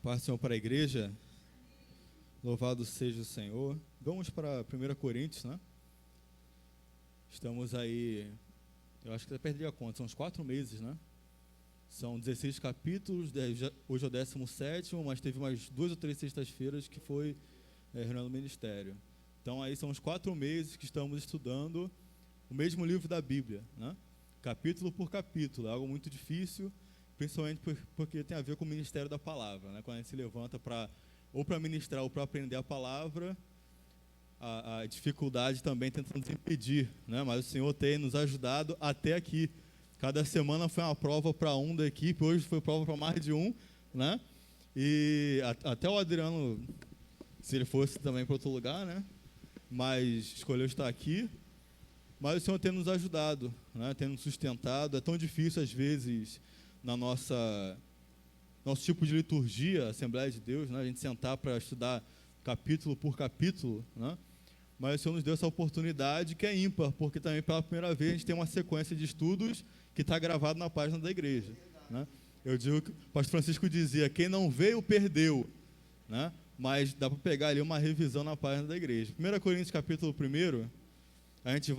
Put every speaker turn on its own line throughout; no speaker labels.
Paz do Senhor para a igreja, louvado seja o Senhor. Vamos para 1 Coríntios, né? Estamos aí, eu acho que eu perdi a conta, são uns 4 meses, né? São 16 capítulos, hoje é o 17º, mas teve mais 2 ou 3 sextas-feiras que foi reunião do ministério. Então aí são uns 4 meses que estamos estudando o mesmo livro da Bíblia, né? Capítulo por capítulo, é algo muito difícil, principalmente porque tem a ver com o ministério da palavra, né? Quando a gente se levanta para ministrar ou para aprender a palavra, a dificuldade também tenta nos impedir, né? Mas o Senhor tem nos ajudado até aqui. Cada semana foi uma prova para um da equipe, hoje foi prova para mais de um, né? E até o Adriano, se ele fosse também para outro lugar, né? Mas escolheu estar aqui. Mas o Senhor tem nos ajudado, né? Tem nos sustentado. É tão difícil às vezes na nosso tipo de liturgia, Assembleia de Deus, né? A gente sentar para estudar capítulo por capítulo, né? Mas o Senhor nos deu essa oportunidade que é ímpar, porque também pela primeira vez a gente tem uma sequência de estudos que está gravado na página da igreja, né? Eu digo que o pastor Francisco dizia, quem não veio, perdeu, né? Mas dá para pegar ali uma revisão na página da igreja. 1 Coríntios capítulo 1, a gente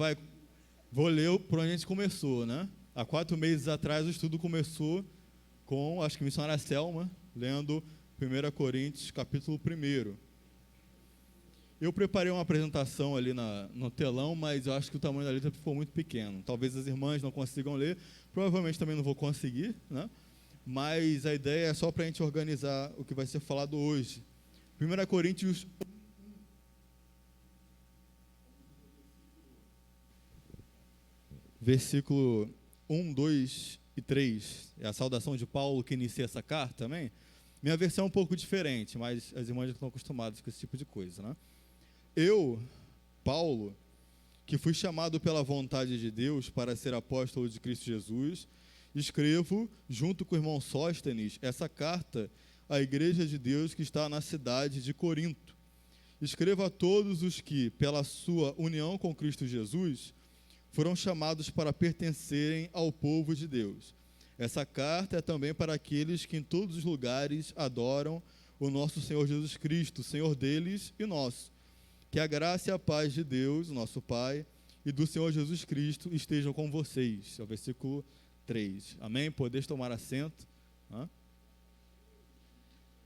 vou ler por onde a gente começou, né? Há 4 meses atrás o estudo começou com, acho que a missionária Selma, lendo 1 Coríntios capítulo 1. Eu preparei uma apresentação ali no telão, mas eu acho que o tamanho da letra ficou muito pequeno. Talvez as irmãs não consigam ler, provavelmente também não vou conseguir, né? Mas a ideia é só para a gente organizar o que vai ser falado hoje. 1 Coríntios versículo 1, 2 e 3, é a saudação de Paulo que inicia essa carta também. Minha versão é um pouco diferente, mas as irmãs já estão acostumadas com esse tipo de coisa, né? Eu, Paulo, que fui chamado pela vontade de Deus para ser apóstolo de Cristo Jesus, escrevo, junto com o irmão Sóstenes, essa carta à igreja de Deus que está na cidade de Corinto. Escrevo a todos os que, pela sua união com Cristo Jesus, foram chamados para pertencerem ao povo de Deus. Essa carta é também para aqueles que em todos os lugares adoram o nosso Senhor Jesus Cristo, Senhor deles e nosso. Que a graça e a paz de Deus, nosso Pai, e do Senhor Jesus Cristo estejam com vocês. É o versículo 3. Amém? Podeis tomar assento.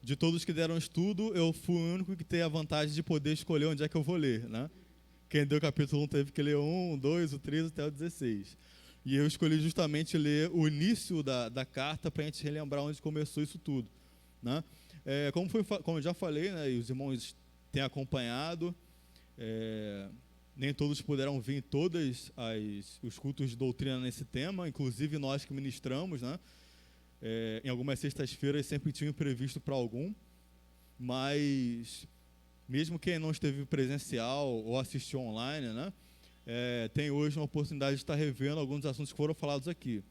De todos que deram estudo, eu fui o único que tem a vantagem de poder escolher onde é que eu vou ler, né? Quem deu o capítulo 1 teve que ler 1, 2, o 3 até o 16. E eu escolhi justamente ler o início da carta para a gente relembrar onde começou isso tudo, né? Como eu já falei, né, e os irmãos têm acompanhado, nem todos puderam vir em todos os cultos de doutrina nesse tema, inclusive nós que ministramos, né? Em algumas sextas-feiras sempre tinha previsto para algum, mas mesmo quem não esteve presencial ou assistiu online, né, tem hoje uma oportunidade de estar revendo alguns assuntos que foram falados aqui.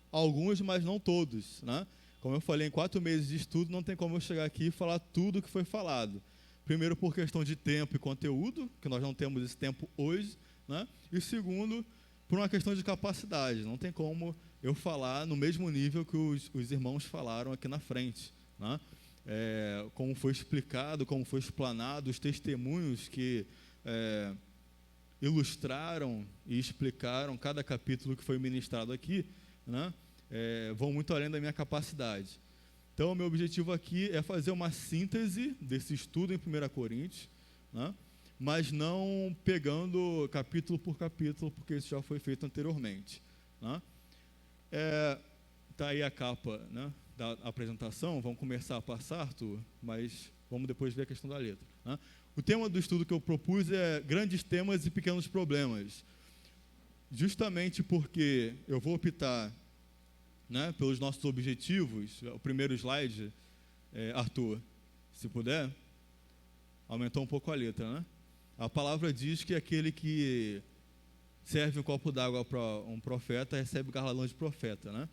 Alguns, mas não todos, né? Como eu falei, em 4 meses de estudo não tem como eu chegar aqui e falar tudo o que foi falado. Primeiro, por questão de tempo e conteúdo, que nós não temos esse tempo hoje, né? E segundo, por uma questão de capacidade. Não tem como eu falar no mesmo nível que os irmãos falaram aqui na frente, né? Como foi explicado, como foi explanado, os testemunhos que ilustraram e explicaram cada capítulo que foi ministrado aqui, né? Vão muito além da minha capacidade. Então, o meu objetivo aqui é fazer uma síntese desse estudo em 1 Coríntios, né? Mas não pegando capítulo por capítulo, porque isso já foi feito anteriormente, né? Tá aí a capa, né, da apresentação. Vamos começar a passar, Arthur, mas vamos depois ver a questão da letra, né? O tema do estudo que eu propus é grandes temas e pequenos problemas. Justamente porque eu vou optar, né, pelos nossos objetivos. O primeiro slide, Arthur, se puder, aumentou um pouco a letra, né? A palavra diz que aquele que serve um copo d'água para um profeta recebe galardão de profeta, né?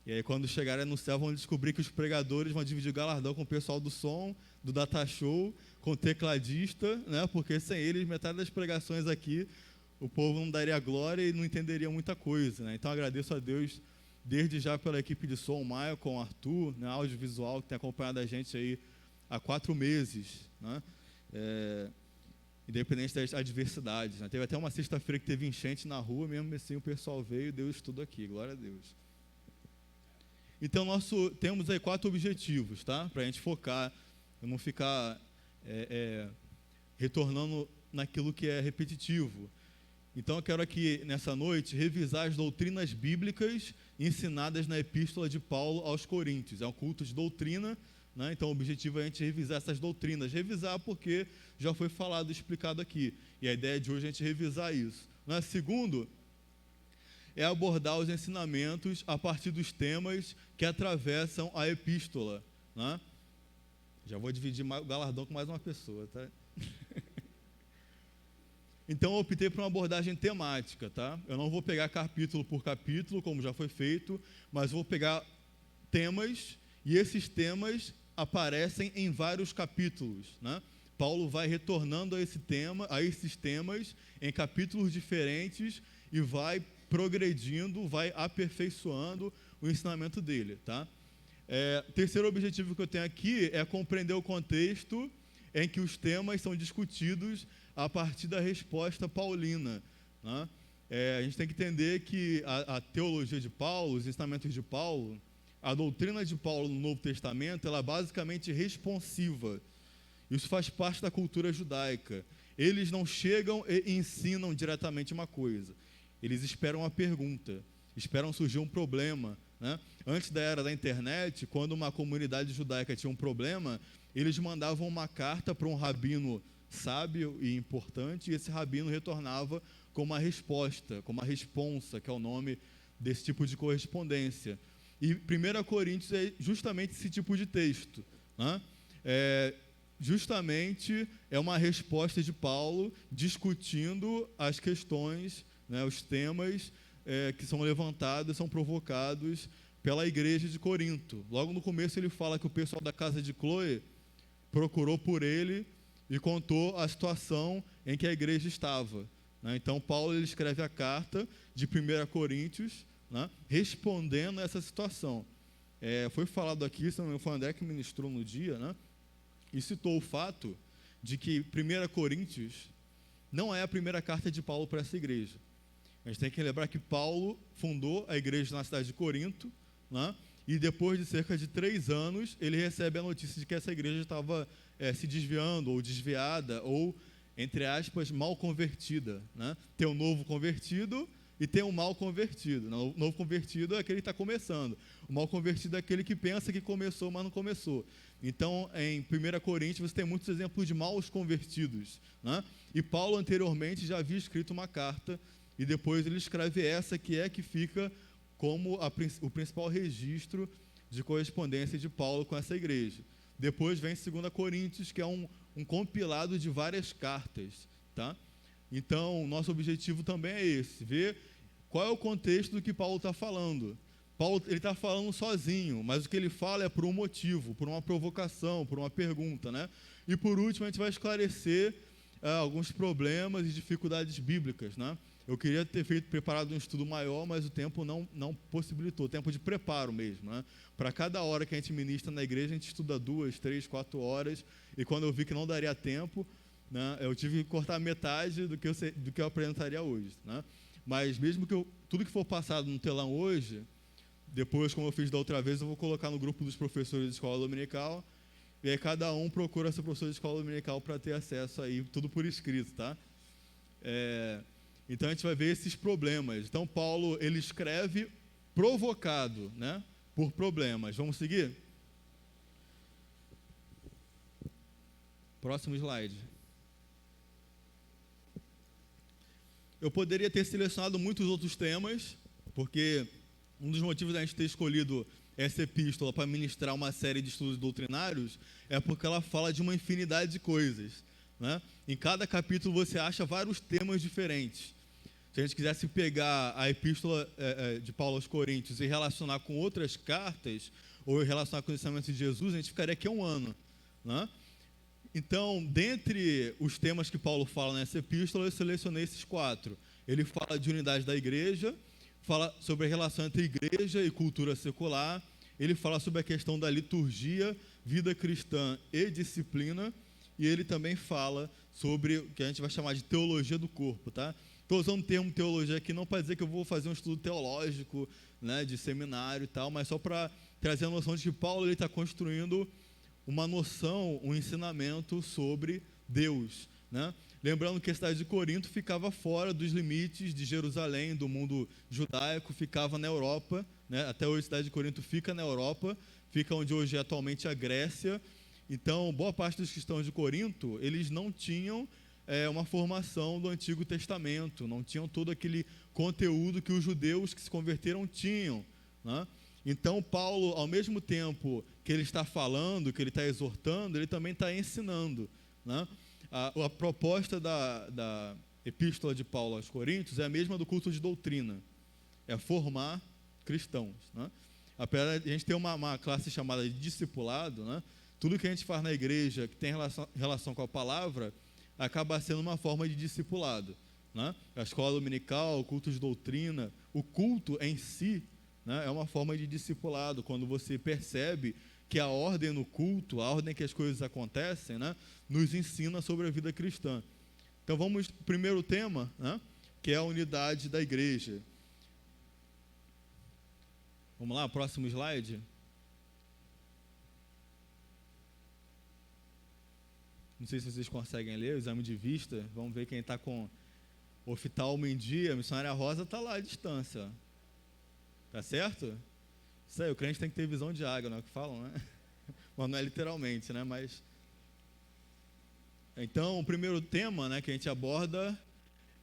E aí quando chegarem no céu vão descobrir que os pregadores vão dividir o galardão com o pessoal do som, do data show, com o tecladista, né? Porque sem eles, metade das pregações aqui, o povo não daria glória e não entenderia muita coisa, né? Então agradeço a Deus desde já pela equipe de som, o Maicon, o Arthur, né, audiovisual, que tem acompanhado a gente aí há 4 meses, né? Independente das adversidades, né? Teve até uma sexta-feira que teve enchente na rua, mesmo assim o pessoal veio e deu estudo aqui, glória a Deus. Então, temos aí 4 objetivos, tá? Para a gente focar, não ficar retornando naquilo que é repetitivo. Então, eu quero aqui, nessa noite, revisar as doutrinas bíblicas ensinadas na Epístola de Paulo aos Coríntios. É um culto de doutrina, né? Então, o objetivo é a gente revisar essas doutrinas. Revisar porque já foi falado, explicado aqui. E a ideia de hoje é a gente revisar isso. Né? Segundo, é abordar os ensinamentos a partir dos temas que atravessam a epístola, né? Já vou dividir o galardão com mais uma pessoa, tá? Então eu optei por uma abordagem temática, tá? Eu não vou pegar capítulo por capítulo, como já foi feito, mas vou pegar temas, e esses temas aparecem em vários capítulos, né? Paulo vai retornando a esses temas em capítulos diferentes e vai progredindo, vai aperfeiçoando o ensinamento dele, tá? Terceiro objetivo que eu tenho aqui é compreender o contexto em que os temas são discutidos a partir da resposta paulina, né? A gente tem que entender que a teologia de Paulo, os ensinamentos de Paulo, a doutrina de Paulo no Novo Testamento, ela é basicamente responsiva. Isso faz parte da cultura judaica. Eles não chegam e ensinam diretamente uma coisa. Eles esperam uma pergunta, esperam surgir um problema, né? Antes da era da internet, quando uma comunidade judaica tinha um problema, eles mandavam uma carta para um rabino sábio e importante, e esse rabino retornava com uma resposta, com uma responsa, que é o nome desse tipo de correspondência. E 1 Coríntios é justamente esse tipo de texto, né? Justamente é uma resposta de Paulo discutindo as questões, né, os temas que são levantados, são provocados pela igreja de Corinto. Logo no começo ele fala que o pessoal da casa de Cloé procurou por ele e contou a situação em que a igreja estava, né? Então Paulo ele escreve a carta de 1 Coríntios, né, respondendo a essa situação. Foi falado aqui, se não me engano, foi o André que ministrou no dia, né, e citou o fato de que 1 Coríntios não é a primeira carta de Paulo para essa igreja. A gente tem que lembrar que Paulo fundou a igreja na cidade de Corinto, né? E depois de cerca de 3 anos, ele recebe a notícia de que essa igreja estava se desviando, ou desviada, ou, entre aspas, mal convertida, né? Tem um novo convertido e tem um mal convertido. O novo convertido é aquele que está começando. O mal convertido é aquele que pensa que começou, mas não começou. Então, em 1 Coríntios, você tem muitos exemplos de maus convertidos, né? E Paulo, anteriormente, já havia escrito uma carta, e depois ele escreve essa, que fica como o principal registro de correspondência de Paulo com essa igreja. Depois vem 2 Coríntios, que é um compilado de várias cartas, tá? Então, nosso objetivo também é esse, ver qual é o contexto do que Paulo está falando. Paulo está falando sozinho, mas o que ele fala é por um motivo, por uma provocação, por uma pergunta, né? E por último, a gente vai esclarecer alguns problemas e dificuldades bíblicas, né? Eu queria ter preparado um estudo maior, mas o tempo não possibilitou, tempo de preparo mesmo, né? Para cada hora que a gente ministra na igreja, a gente estuda 2, 3, 4 horas, e quando eu vi que não daria tempo, né, eu tive que cortar metade do que eu apresentaria hoje, né? Mas mesmo que tudo que for passado no telão hoje, depois, como eu fiz da outra vez, eu vou colocar no grupo dos professores de escola dominical, e aí cada um procura seu professor de escola dominical para ter acesso aí, tudo por escrito, tá? Então a gente vai ver esses problemas. Então Paulo, ele escreve provocado, né, por problemas. Vamos seguir? Próximo slide. Eu poderia ter selecionado muitos outros temas, porque um dos motivos da gente ter escolhido essa epístola para ministrar uma série de estudos doutrinários é porque ela fala de uma infinidade de coisas, né? Em cada capítulo você acha vários temas diferentes. Se a gente quisesse pegar a epístola de Paulo aos Coríntios e relacionar com outras cartas, ou relacionar com o ensinamento de Jesus, a gente ficaria aqui 1 ano, né? Então, dentre os temas que Paulo fala nessa epístola, eu selecionei esses 4. Ele fala de unidade da igreja, fala sobre a relação entre igreja e cultura secular, ele fala sobre a questão da liturgia, vida cristã e disciplina, e ele também fala sobre o que a gente vai chamar de teologia do corpo, tá? Estou usando o termo teologia aqui não para dizer que eu vou fazer um estudo teológico, né, de seminário e tal, mas só para trazer a noção de que Paulo está construindo uma noção, um ensinamento sobre Deus, né? Lembrando que a cidade de Corinto ficava fora dos limites de Jerusalém, do mundo judaico, ficava na Europa, né? Até hoje a cidade de Corinto fica na Europa, fica onde hoje é atualmente a Grécia. Então, boa parte dos cristãos de Corinto, eles não tinham uma formação do Antigo Testamento, não tinham todo aquele conteúdo que os judeus que se converteram tinham, né? Então, Paulo, ao mesmo tempo que ele está falando, que ele está exortando, ele também está ensinando, né? A proposta da epístola de Paulo aos Coríntios é a mesma do culto de doutrina, é formar cristãos, né? Apesar de a gente ter uma classe chamada de discipulado, né? Tudo que a gente faz na igreja que tem relação com a palavra acaba sendo uma forma de discipulado, né? A escola dominical, o culto de doutrina, o culto em si, né, é uma forma de discipulado, quando você percebe que a ordem no culto, a ordem que as coisas acontecem, né, nos ensina sobre a vida cristã. Então vamos para o primeiro tema, né, que é a unidade da igreja. Vamos lá, próximo slide. Não sei se vocês conseguem ler o exame de vista. Vamos ver quem está com oftalmo em dia. A missionária Rosa está lá à distância. Tá certo? Isso aí, o crente tem que ter visão de águia, não é o que falam, né? Mas não é literalmente, né? Mas... Então, o primeiro tema, né, que a gente aborda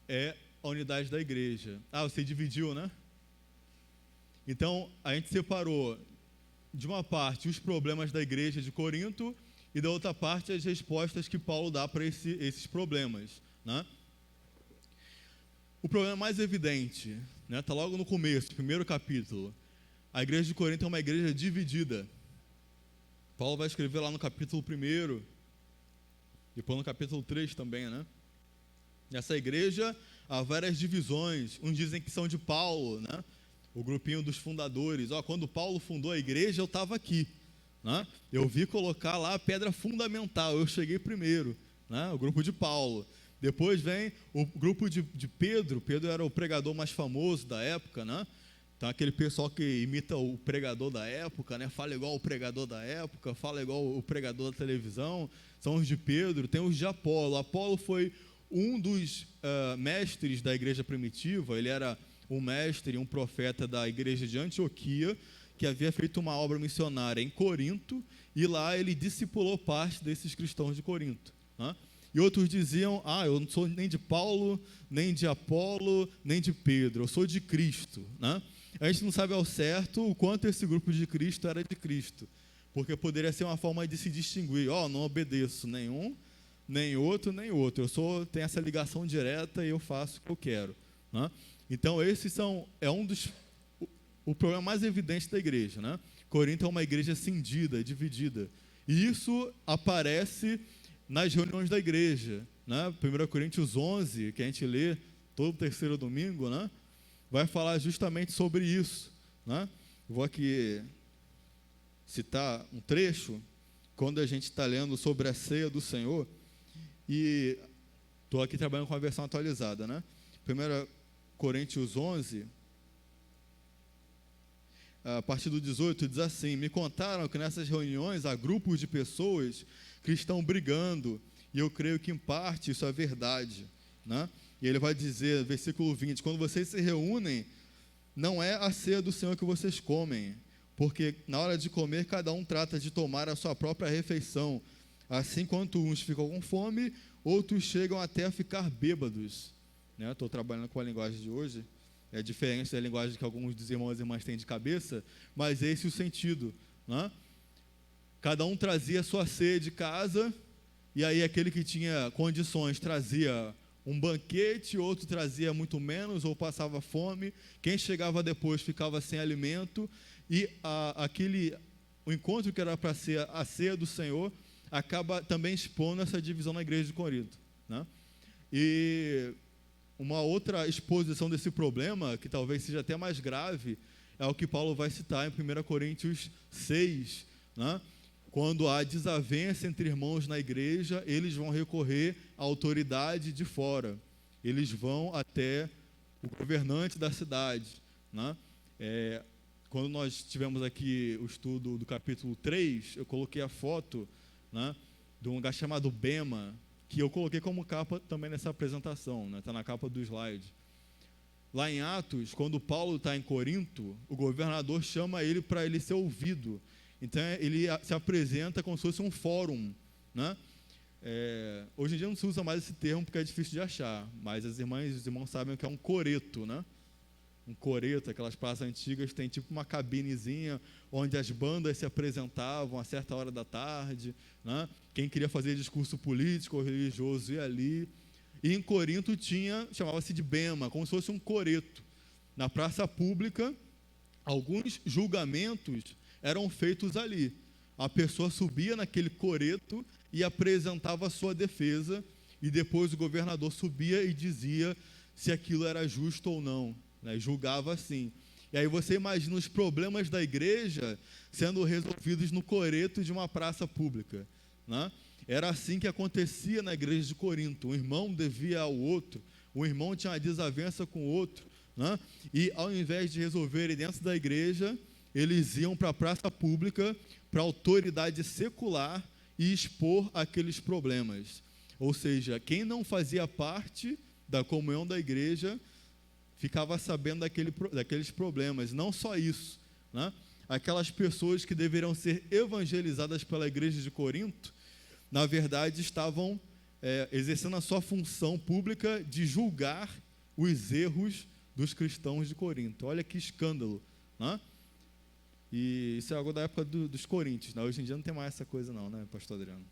é a unidade da igreja. Ah, você dividiu, né? Então, a gente separou, de uma parte, os problemas da igreja de Corinto e da outra parte, as respostas que Paulo dá para esses problemas, né? O problema mais evidente, né, está logo no começo, primeiro capítulo. A igreja de Corinto é uma igreja dividida. Paulo vai escrever lá no capítulo 1, depois no capítulo 3 também, né? Nessa igreja há várias divisões. Uns dizem que são de Paulo, né? O grupinho dos fundadores. Quando Paulo fundou a igreja, eu estava aqui, né? Eu vi colocar lá a pedra fundamental, eu cheguei primeiro, né? O grupo de Paulo. Depois vem o grupo de Pedro. Pedro era o pregador mais famoso da época, né? Então, aquele pessoal que imita o pregador da época, né? Fala igual o pregador da época, fala igual o pregador da televisão. São os de Pedro. Tem os de Apolo. Apolo foi um dos mestres da igreja primitiva. Ele era um mestre, um profeta da igreja de Antioquia, que havia feito uma obra missionária em Corinto, e lá ele discipulou parte desses cristãos de Corinto, né? E outros diziam, eu não sou nem de Paulo, nem de Apolo, nem de Pedro, eu sou de Cristo, né? A gente não sabe ao certo o quanto esse grupo de Cristo era de Cristo, porque poderia ser uma forma de se distinguir, não obedeço nenhum, nem outro, eu tenho essa ligação direta e eu faço o que eu quero, né? Então esses o problema mais evidente da igreja, né? Corinto é uma igreja cindida, dividida, e isso aparece nas reuniões da igreja, né? 1 Coríntios 11, que a gente lê todo terceiro domingo, né? Vai falar justamente sobre isso, né? Vou aqui citar um trecho, quando a gente está lendo sobre a ceia do Senhor, e estou aqui trabalhando com a versão atualizada, né? 1 Coríntios 11, a partir do 18, diz assim: me contaram que nessas reuniões há grupos de pessoas que estão brigando, e eu creio que em parte isso é verdade, né? E ele vai dizer, versículo 20, quando vocês se reúnem, não é a ceia do Senhor que vocês comem, porque na hora de comer, cada um trata de tomar a sua própria refeição, assim quanto uns ficam com fome, outros chegam até a ficar bêbados, né? Estou trabalhando com a linguagem de hoje, é diferente da linguagem que alguns dos irmãos e irmãs têm de cabeça, mas esse é o sentido, né? Cada um trazia a sua ceia de casa, e aí aquele que tinha condições trazia um banquete, outro trazia muito menos, ou passava fome. Quem chegava depois ficava sem alimento, e o encontro que era para ser a ceia do Senhor, acaba também expondo essa divisão na igreja de Corinto, né? E uma outra exposição desse problema, que talvez seja até mais grave, é o que Paulo vai citar em 1 Coríntios 6, né? Quando há desavença entre irmãos na igreja, eles vão recorrer à autoridade de fora. Eles vão até o governante da cidade, né? Quando nós tivemos aqui o estudo do capítulo 3, eu coloquei a foto, né, de um lugar chamado Bema, que eu coloquei como capa também nessa apresentação, né? Está na capa do slide. Lá em Atos, quando Paulo está em Corinto, o governador chama ele para ele ser ouvido. Então ele se apresenta como se fosse um fórum, né? Hoje em dia não se usa mais esse termo porque é difícil de achar, mas as irmãs e os irmãos sabem o que é um coreto, né? Um coreto, aquelas praças antigas, tem tipo uma cabinezinha onde as bandas se apresentavam a certa hora da tarde, né? Quem queria fazer discurso político ou religioso ia ali. E em Corinto chamava-se de Bema, como se fosse um coreto. Na praça pública, alguns julgamentos eram feitos ali. A pessoa subia naquele coreto e apresentava a sua defesa, e depois o governador subia e dizia se aquilo era justo ou não, né? Julgava assim. E aí você imagina os problemas da igreja sendo resolvidos no coreto de uma praça pública, né? Era assim que acontecia na igreja de Corinto. Um irmão devia ao outro, um irmão tinha uma desavença com o outro, né? E ao invés de resolverem dentro da igreja, eles iam para a praça pública, para a autoridade secular e expor aqueles problemas. Ou seja, quem não fazia parte da comunhão da igreja ficava sabendo daqueles problemas. Não só isso, né? Aquelas pessoas que deveriam ser evangelizadas pela igreja de Corinto, na verdade estavam exercendo a sua função pública de julgar os erros dos cristãos de Corinto. Olha que escândalo, né? E isso é algo da época dos coríntios, né? Hoje em dia não tem mais essa coisa não, né, pastor Adriano?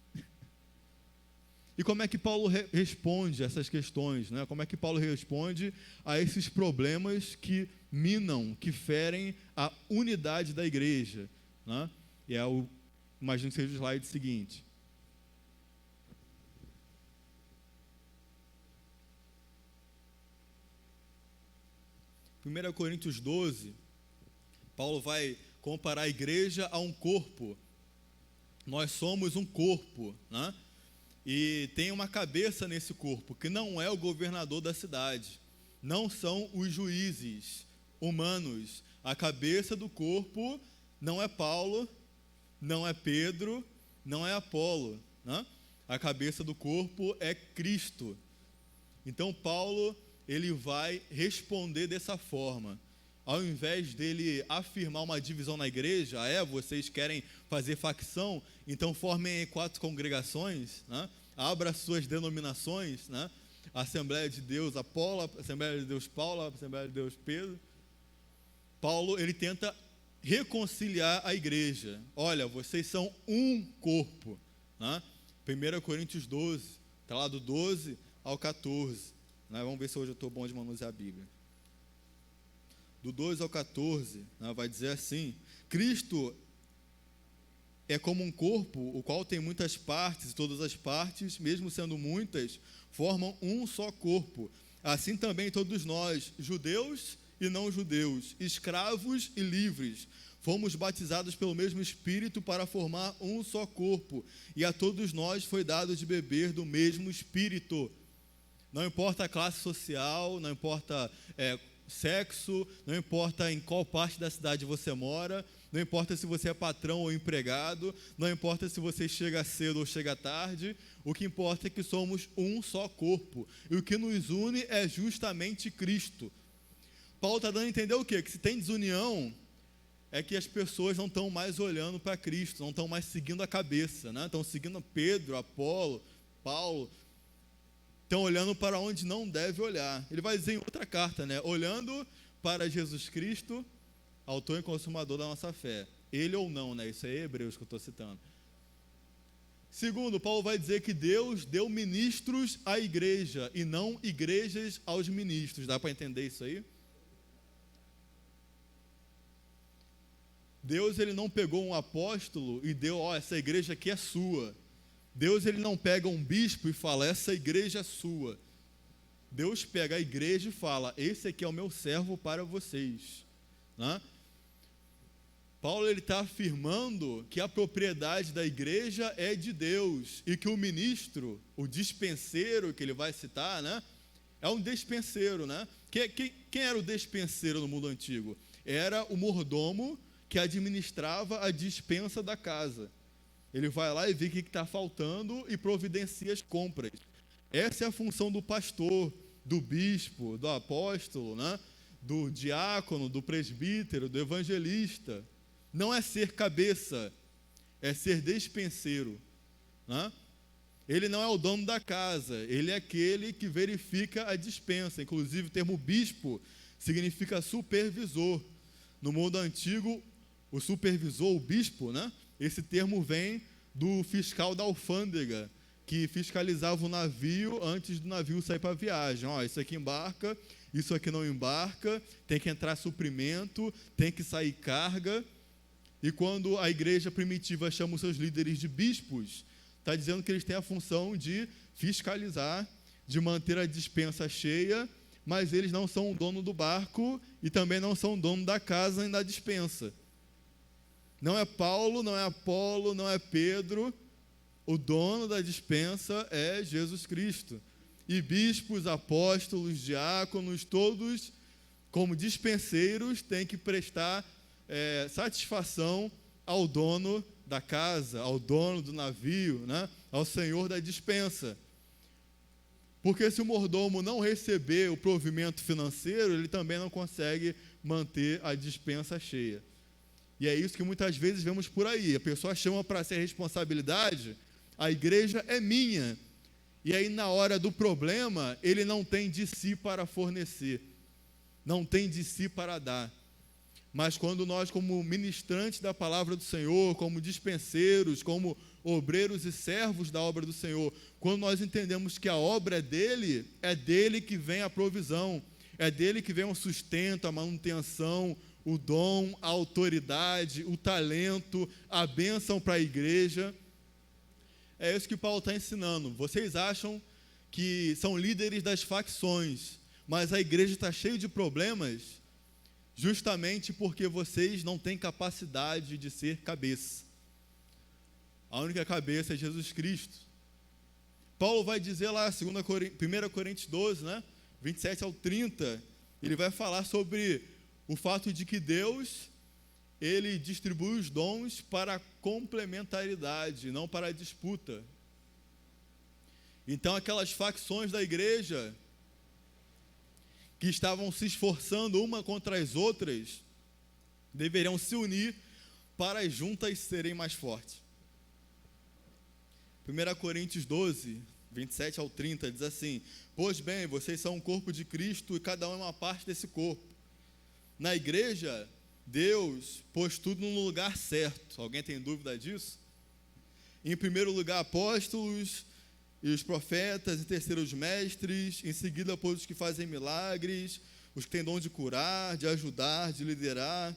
E como é que Paulo responde a essas questões, né? Como é que Paulo responde a esses problemas que minam, que ferem a unidade da igreja, né? E imagino que seja o slide seguinte. 1 Coríntios 12, Paulo vai comparar a igreja a um corpo. Nós somos um corpo, né? E tem uma cabeça nesse corpo, que não é o governador da cidade, não são os juízes humanos. A cabeça do corpo não é Paulo, não é Pedro, não é Apolo, né? A cabeça do corpo é Cristo. Então Paulo, ele vai responder dessa forma. Ao invés dele afirmar uma divisão na igreja, vocês querem fazer facção, então formem 4 congregações, né? Abra suas denominações, né? Assembleia de Deus Apolo, Assembleia de Deus Paulo, Assembleia de Deus Pedro. Paulo, ele tenta reconciliar a igreja. Olha, vocês são um corpo, né? 1 Coríntios 12, está lá do 12 ao 14. Né? Vamos ver se hoje eu estou bom de manusear a Bíblia. Do 12 ao 14, né, vai dizer assim: Cristo é como um corpo, o qual tem muitas partes, e todas as partes, mesmo sendo muitas, formam um só corpo. Assim também todos nós, judeus e não judeus, escravos e livres, fomos batizados pelo mesmo Espírito para formar um só corpo, e a todos nós foi dado de beber do mesmo Espírito. Não importa a classe social, não importa sexo, não importa em qual parte da cidade você mora, não importa se você é patrão ou empregado, não importa se você chega cedo ou chega tarde, o que importa é que somos um só corpo, e o que nos une é justamente Cristo. Paulo está dando a entender o quê? Que se tem desunião, é que as pessoas não estão mais olhando para Cristo, não estão mais seguindo a cabeça, né? Estão seguindo Pedro, Apolo, Paulo, estão olhando para onde não deve olhar. Ele vai dizer em outra carta, né? Olhando para Jesus Cristo, autor e consumador da nossa fé. Ele ou não, né? Isso é Hebreus que eu estou citando. Segundo, Paulo vai dizer que Deus deu ministros à igreja e não igrejas aos ministros. Dá para entender isso aí? Deus, ele não pegou um apóstolo e deu, essa igreja aqui é sua. Deus, ele não pega um bispo e fala, essa igreja é sua. Deus pega a igreja e fala, esse aqui é o meu servo para vocês, né? Paulo está afirmando que a propriedade da igreja é de Deus e que o ministro, o dispenseiro que ele vai citar, né, é um despenseiro, né? Quem era o despenseiro no mundo antigo? Era o mordomo que administrava a despensa da casa. Ele vai lá e vê o que está faltando e providencia as compras. Essa é a função do pastor, do bispo, do apóstolo, né? Do diácono, do presbítero, do evangelista. Não é ser cabeça, é ser despenseiro, né? Ele não é o dono da casa, ele é aquele que verifica a dispensa. Inclusive, o termo bispo significa supervisor. No mundo antigo, o supervisor, o bispo, né? Esse termo vem do fiscal da alfândega, que fiscalizava o navio antes do navio sair para a viagem. Ó, isso aqui embarca, isso aqui não embarca, tem que entrar suprimento, tem que sair carga. E quando a igreja primitiva chama os seus líderes de bispos, está dizendo que eles têm a função de fiscalizar, de manter a despensa cheia, mas eles não são o dono do barco e também não são o dono da casa nem da despensa. Não é Paulo, não é Apolo, não é Pedro. O dono da despensa é Jesus Cristo. E bispos, apóstolos, diáconos, todos, como dispenseiros, têm que prestar satisfação ao dono da casa, ao dono do navio, né? Ao senhor da despensa. Porque se o mordomo não receber o provimento financeiro, ele também não consegue manter a despensa cheia. E é isso que muitas vezes vemos por aí. A pessoa chama para ser responsabilidade, a igreja é minha. E aí, na hora do problema, ele não tem de si para fornecer, não tem de si para dar. Mas quando nós, como ministrantes da palavra do Senhor, como dispenseiros, como obreiros e servos da obra do Senhor, quando nós entendemos que a obra é dele que vem a provisão, é dele que vem o sustento, a manutenção, o dom, a autoridade, o talento, a bênção para a igreja. É isso que Paulo está ensinando. Vocês acham que são líderes das facções, mas a igreja está cheia de problemas justamente porque vocês não têm capacidade de ser cabeça. A única cabeça é Jesus Cristo. Paulo vai dizer lá, 1 Coríntios 12, né, 27 ao 30, ele vai falar sobre o fato de que Deus, ele distribui os dons para a complementaridade, não para a disputa. Então, aquelas facções da igreja que estavam se esforçando uma contra as outras, deveriam se unir para as juntas serem mais fortes. 1 Coríntios 12, 27 ao 30, diz assim: pois bem, vocês são um corpo de Cristo e cada um é uma parte desse corpo. Na igreja, Deus pôs tudo no lugar certo. Alguém tem dúvida disso? Em primeiro lugar, apóstolos e os profetas, em terceiro os mestres, em seguida pôs os que fazem milagres, os que têm dom de curar, de ajudar, de liderar,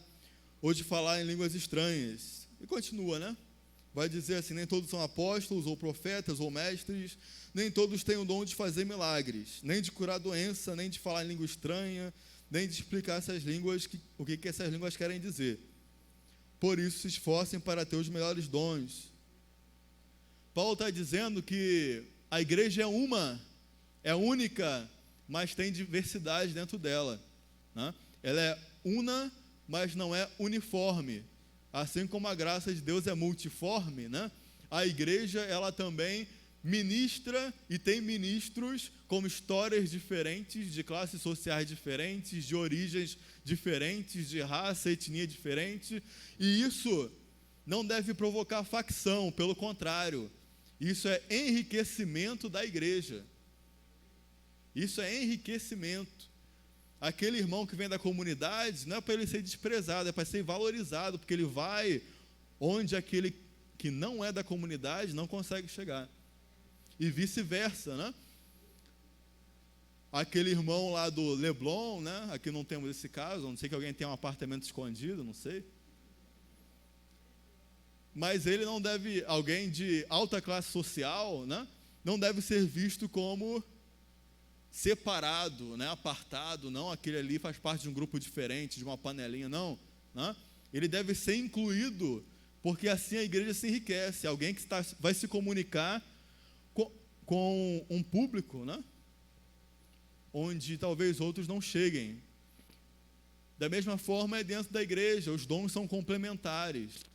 ou de falar em línguas estranhas. E continua, né? Vai dizer assim: nem todos são apóstolos, ou profetas, ou mestres, nem todos têm o dom de fazer milagres, nem de curar doença, nem de falar em língua estranha, nem de explicar essas línguas, o que essas línguas querem dizer. Por isso se esforcem para ter os melhores dons. Paulo está dizendo que a igreja é única, mas tem diversidade dentro dela, né? Ela é una, mas não é uniforme. Assim como a graça de Deus é multiforme, né? A igreja, ela também ministra e tem ministros com histórias diferentes, de classes sociais diferentes, de origens diferentes, de raça, etnia diferente, e isso não deve provocar facção, pelo contrário, isso é enriquecimento da igreja. Isso é enriquecimento. Aquele irmão que vem da comunidade, não é para ele ser desprezado, é para ser valorizado, porque ele vai onde aquele que não é da comunidade não consegue chegar. E vice-versa, né? Aquele irmão lá do Leblon, né? Aqui não temos esse caso, a não sei que alguém tem um apartamento escondido, não sei. Mas ele não deve, alguém de alta classe social, né? Não deve ser visto como separado, né? Apartado, não, aquele ali faz parte de um grupo diferente, de uma panelinha, não, né? ele deve ser incluído, porque assim a igreja se enriquece. Alguém que vai se comunicar com um público, né? Onde talvez outros não cheguem. Da mesma forma é dentro da igreja, os dons são complementares.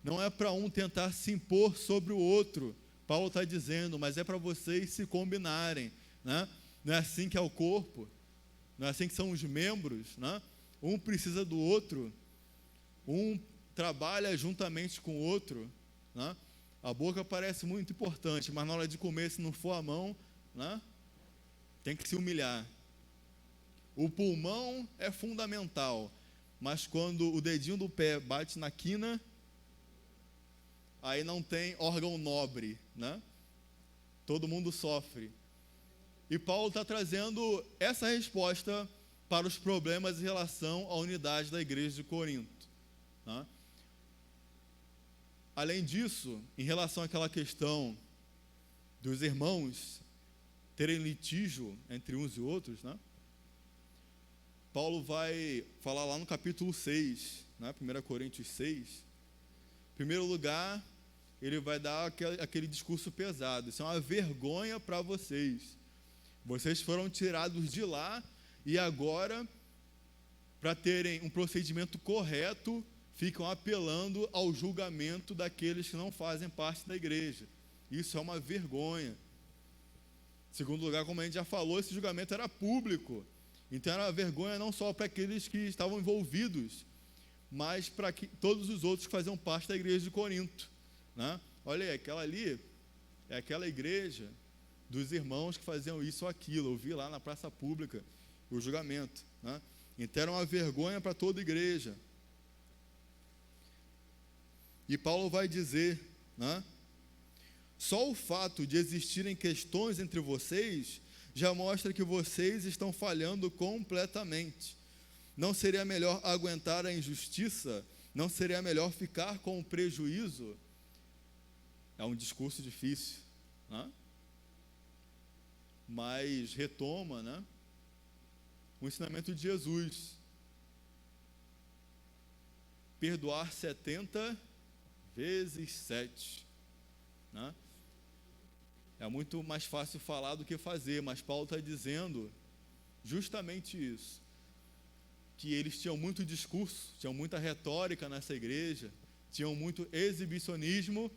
Não é para um tentar se impor sobre o outro, Paulo está dizendo, mas é para vocês se combinarem, né? Não é assim que é o corpo, não é assim que são os membros, né? Um precisa do outro, um trabalha juntamente com o outro, né? A boca parece muito importante, mas na hora de comer, se não for a mão, né? Tem que se humilhar. O pulmão é fundamental, mas quando o dedinho do pé bate na quina, aí não tem órgão nobre, né? Todo mundo sofre. E Paulo está trazendo essa resposta para os problemas em relação à unidade da igreja de Corinto, né? Além disso, em relação àquela questão dos irmãos terem litígio entre uns e outros, né? Paulo vai falar lá no capítulo 6, né? 1 Coríntios 6. Em primeiro lugar, ele vai dar aquele discurso pesado. Isso é uma vergonha para vocês. Vocês foram tirados de lá e agora, para terem um procedimento correto, ficam apelando ao julgamento daqueles que não fazem parte da igreja. Isso é uma vergonha. Em segundo lugar, como a gente já falou, esse julgamento era público. Então era uma vergonha não só para aqueles que estavam envolvidos, mas para todos os outros que faziam parte da igreja de Corinto, né? Olha aí, aquela ali é aquela igreja dos irmãos que faziam isso ou aquilo. Eu vi lá na praça pública o julgamento, né? Então era uma vergonha para toda a igreja. E Paulo vai dizer, né? Só o fato de existirem questões entre vocês já mostra que vocês estão falhando completamente. Não seria melhor aguentar a injustiça? Não seria melhor ficar com o prejuízo? É um discurso difícil, né? Mas retoma, né, o ensinamento de Jesus. Perdoar 70 vezes 7, né? É muito mais fácil falar do que fazer, mas Paulo está dizendo justamente isso, que eles tinham muito discurso, tinham muita retórica nessa igreja, tinham muito exibicionismo,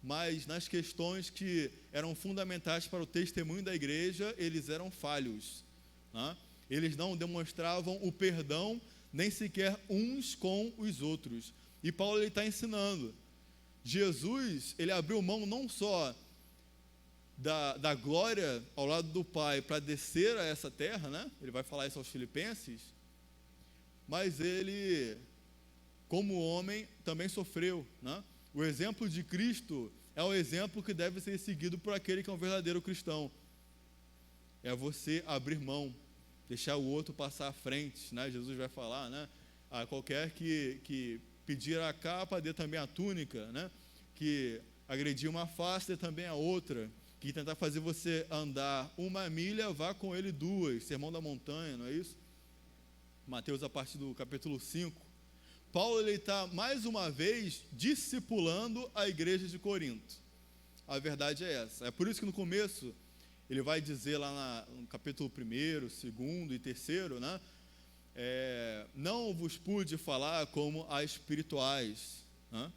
mas nas questões que eram fundamentais para o testemunho da igreja, eles eram falhos, né? Eles não demonstravam o perdão, nem sequer uns com os outros. E Paulo está ensinando. Jesus, ele abriu mão não só da glória ao lado do Pai para descer a essa terra, né? Ele vai falar isso aos Filipenses, mas ele, como homem, também sofreu, né? O exemplo de Cristo é o exemplo que deve ser seguido por aquele que é um verdadeiro cristão. É você abrir mão, deixar o outro passar à frente, né? Jesus vai falar, né? A qualquer que pedir a capa, dê também a túnica, né? Que agredir uma face, dê também a outra. Que tentar fazer você andar 1 milha, vá com ele 2. Sermão da montanha, não é isso? Mateus, a partir do capítulo 5. Paulo está, mais uma vez, discipulando a igreja de Corinto. A verdade é essa. É por isso que no começo, ele vai dizer lá no capítulo 1º, 2º e 3º, né? Não vos pude falar como a espirituais, né?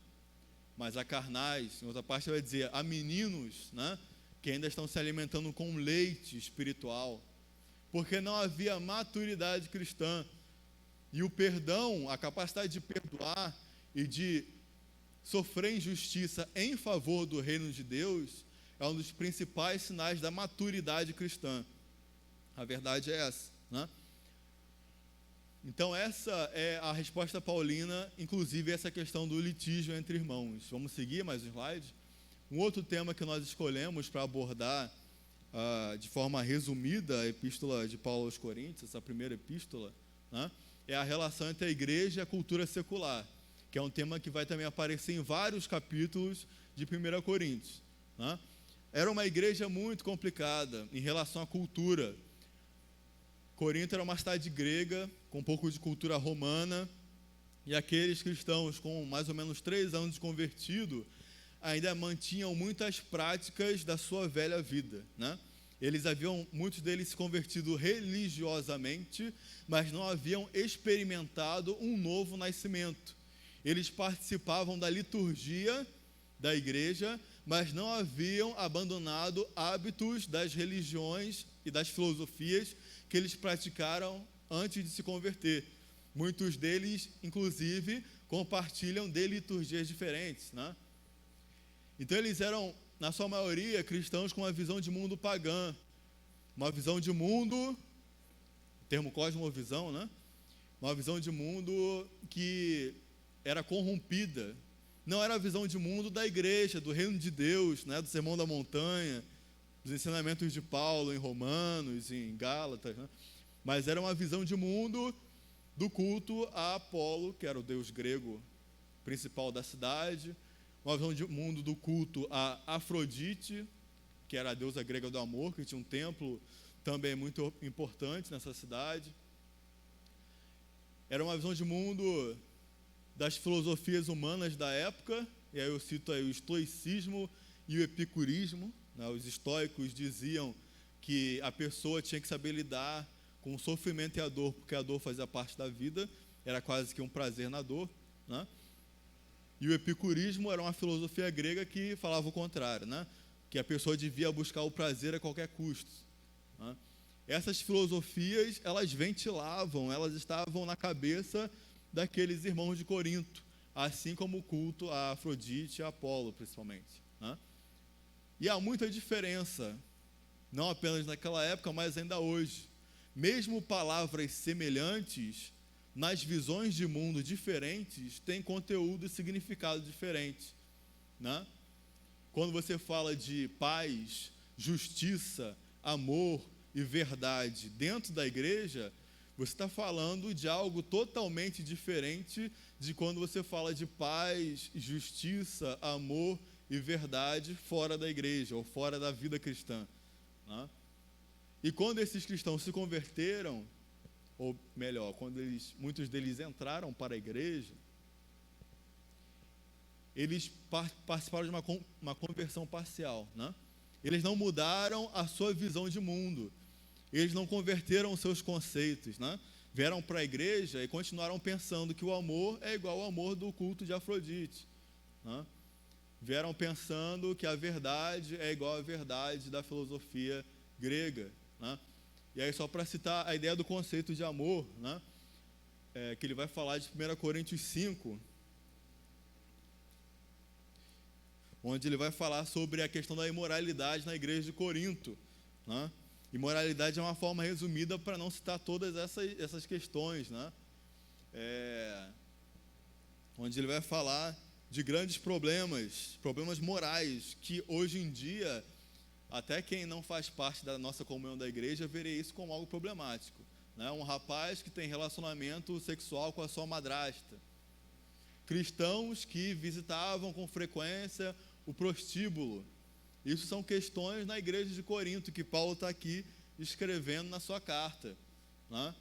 Mas a carnais. Em outra parte vai dizer a meninos, né? Que ainda estão se alimentando com leite espiritual, porque não havia maturidade cristã. E o perdão, a capacidade de perdoar e de sofrer injustiça em favor do reino de Deus, é um dos principais sinais da maturidade cristã. A verdade é essa, né? Então essa é a resposta paulina, inclusive essa questão do litígio entre irmãos. Vamos seguir mais um slide? Um outro tema que nós escolhemos para abordar de forma resumida a epístola de Paulo aos Coríntios, essa primeira epístola, né, é a relação entre a igreja e a cultura secular, que é um tema que vai também aparecer em vários capítulos de 1 Coríntios, né? Era uma igreja muito complicada em relação à cultura. Corinto era uma cidade grega, com um pouco de cultura romana, E aqueles cristãos com mais ou menos 3 anos de convertido ainda mantinham muitas práticas da sua velha vida, né? Muitos deles se convertido religiosamente, mas não haviam experimentado um novo nascimento. Eles participavam da liturgia da igreja, mas não haviam abandonado hábitos das religiões e das filosofias que eles praticaram antes de se converter. Muitos deles, inclusive, compartilham de liturgias diferentes, né? Então eles eram, na sua maioria, cristãos com uma visão de mundo pagã, uma visão de mundo, termo cosmovisão, né? Uma visão de mundo que era corrompida. Não era a visão de mundo da igreja, do reino de Deus, né? Do Sermão da Montanha, dos ensinamentos de Paulo em Romanos, em Gálatas, né? Mas era uma visão de mundo do culto a Apolo, que era o deus grego principal da cidade, uma visão de mundo do culto a Afrodite, que era a deusa grega do amor, que tinha um templo também muito importante nessa cidade. Era uma visão de mundo das filosofias humanas da época, e aí eu cito aí o estoicismo e o epicurismo, né? Os estoicos diziam que a pessoa tinha que saber lidar com o sofrimento e a dor, porque a dor fazia parte da vida, era quase que um prazer na dor, né? E o epicurismo era uma filosofia grega que falava o contrário, né? Que a pessoa devia buscar o prazer a qualquer custo, né? Essas filosofias, elas ventilavam, elas estavam na cabeça daqueles irmãos de Corinto, assim como o culto a Afrodite e a Apolo, principalmente, né? E há muita diferença, não apenas naquela época, mas ainda hoje. Mesmo palavras semelhantes, nas visões de mundo diferentes, têm conteúdo e significado diferente, né? Quando você fala de paz, justiça, amor e verdade dentro da igreja, você está falando de algo totalmente diferente de quando você fala de paz, justiça, amor e verdade fora da igreja ou fora da vida cristã, né? E quando esses cristãos se converteram, ou melhor, muitos deles entraram para a igreja, eles participaram de uma conversão parcial, né? Eles não mudaram a sua visão de mundo, eles não converteram os seus conceitos, né? Vieram para a igreja e continuaram pensando que o amor é igual ao amor do culto de Afrodite, né? Vieram pensando que a verdade é igual à verdade da filosofia grega, né? E aí, só para citar a ideia do conceito de amor, né? Que ele vai falar de 1 Coríntios 5, onde ele vai falar sobre a questão da imoralidade na igreja de Corinto, né? Imoralidade é uma forma resumida para não citar todas essas questões, né? Onde ele vai falar de grandes problemas morais, que hoje em dia, até quem não faz parte da nossa comunhão da igreja, veria isso como algo problemático, né? Um rapaz que tem relacionamento sexual com a sua madrasta. Cristãos que visitavam com frequência o prostíbulo. Isso são questões na igreja de Corinto, que Paulo está aqui escrevendo na sua carta, né?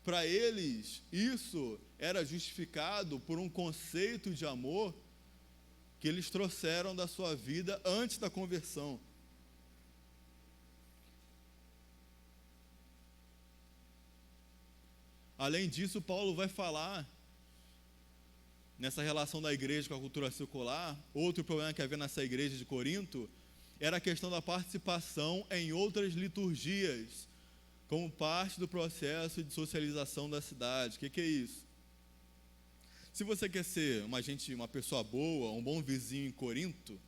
Para eles, isso era justificado por um conceito de amor que eles trouxeram da sua vida antes da conversão. Além disso, Paulo vai falar, nessa relação da igreja com a cultura secular, outro problema que havia nessa igreja de Corinto era a questão da participação em outras liturgias, como parte do processo de socialização da cidade. O que é isso? Se você quer ser uma pessoa boa, um bom vizinho em Corinto,